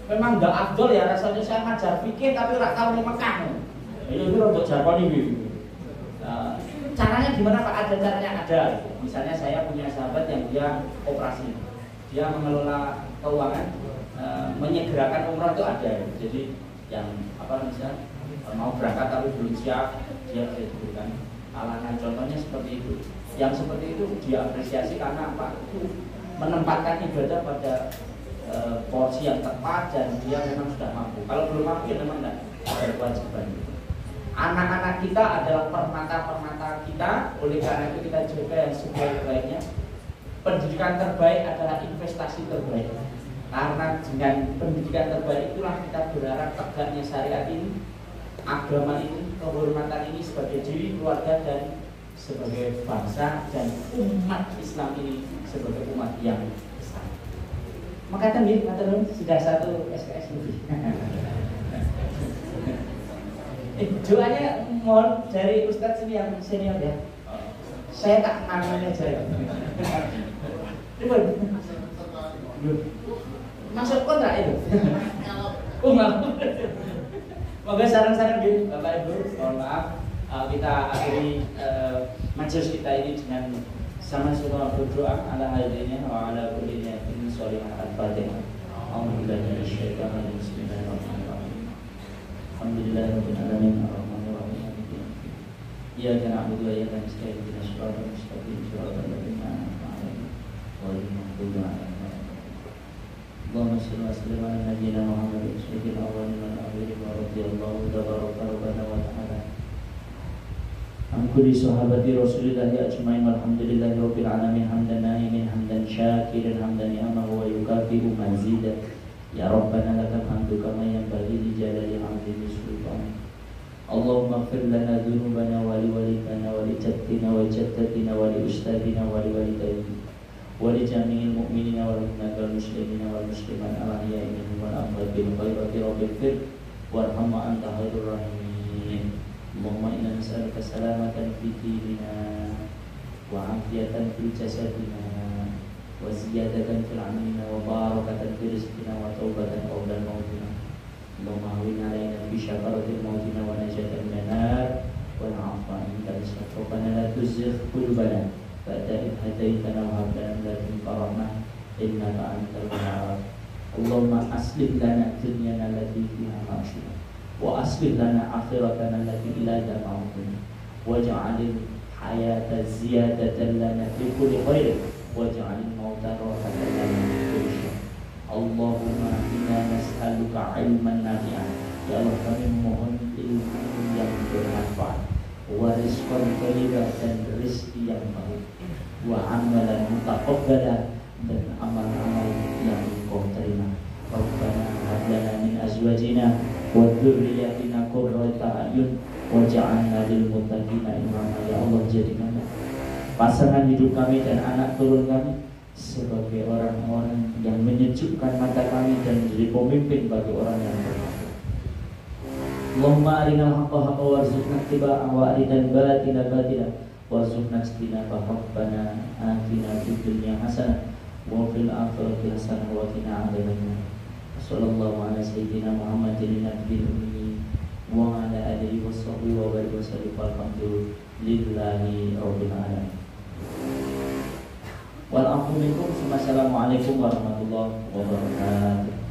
memang nggak afdol ya rasanya saya ngajar fikih tapi nggak tahu di Mekah. Itu untuk jargon ini. Caranya gimana Pak? Ada caranya ada. Misalnya saya punya sahabat yang dia operasi, dia mengelola keuangan, menyegerakan umrah itu ada. Jadi yang misalnya mau berangkat tapi belum siap, dia bisa diberikan alangan. Contohnya seperti itu. Yang seperti itu diapresiasi karena apa? Menempatkan ibadah pada porsi yang tepat dan dia memang sudah mampu. Kalau belum mampu ya memang tidak ada kewajiban. Anak-anak kita adalah permata-permata kita, oleh karena itu kita jaga yang sebaik-baiknya. Pendidikan terbaik adalah investasi terbaik. Karena dengan pendidikan terbaik itulah kita berharap tegaknya syariat ini, agama ini, kehormatan ini sebagai diri, keluarga dan sebagai bangsa dan umat Islam ini sebagai umat yang besar. Maka tadi sudah 1 SKS lebih. Doanya mohon dari Ustadz sini yang senior ya. Saya tak namanya aja ya. Masuk kontrak itu. Oh maaf. Moga saran-saran gitu Bapak Ibu, mohon maaf. Kita akhiri majelis kita ini dengan sama-sama berdoa ala hadirinnya wa ala kulli niyatin sholihah al-Fatihah. Alhamdulillah syaitanir bismillahirrahmanirrahim. Alhamdulillahirabbil alamin arrahmanir rahim. Iyyaka na'budu wa iyyaka nasta'in ihdinas siratal mustaqim siratal ladzina an'amta 'alaihim ghairil maghdubi 'alaihim. Allahumma shalli wa sallim ala nabiyyina Muhammadin sayyidil awwalin wal akhirin wa radhiyallahu tabaraka rabbana wa ta'ala an kulli sahabati Rasulillah ajmain walhamdulillahi rabbil alamin hamdan na'imin hamdan syakiran hamdan ni'amahu wa yukafi'u mazidah ya rabbana lakal hamdu kama yanbaghi li jalali 'azimi sultanik. Allahumma ighfir lana dhunubana wa li walidina wa li jaddiina wa jaddatina wa li ustadina wa li walidayna wa li jami'il mu'minina wal mu'minat wal muslimina wal muslimat al ahya'i minhum wal amwat bil khairati rabbighfir warham wa anta khairur rahimin. Allahumma inna nas'aluka salamatan fi dinina wa afiyatan fi jasadina wa ziyadatan fil 'amalina wa barakatan fi rizqina wa taubatan qabla mautina. Allahumma hawwin 'alaina fi syakaratil mautina wa najatan minan nar wal 'afwa minka rabbana la tuzigh qulubana ba'da idh hadaitana wa hab lana min ladunka rahmah innaka antal wahhab. Allahumma aslih lana dunyana allati fiha ma'ashuna wa aslih lana akhiratana allati ilaiha ma'aduna waj'alil hayata ziyadatan lana fi kulli khair waj'alil mauta rahatan lana min kulli syarr. Allahumma inna nas'aluka ilman nafi'an. Ya Allah, kami mohon ilmu yang bermanfaat, wa rizqan thayyiban, dan rezeki yang baik, wa amalan mutaqabbalan, dan amal-amal yang Engkau terima. Rabbana hab lana min azwajina wa dzurriyyatina qurrata a'yun waj'alna lil muttaqina imama. Ya Allah, jadikanlah pasangan hidup kami dan anak turun kami sebagai orang-orang yang menyejukkan mata kami dan menjadi pemimpin bagi orang yang bertakwa. Allahumma arinal haqqa haqqa warzuqna ittiba'ahu wa arinal batila batila warzuqna ijtinaba. Rabbana atina fid dunya hasanah wa fil akhirati hasanah wa qina adzabannar. Sallallahu ala sayyidina Muhammadin nabiyil ummi wa ala alihi washabbihi wa barik wa sallim. Alhamdulillahi rabbil alamin. Wal afu minkum. Assalamualaikum warahmatullahi wabarakatuh.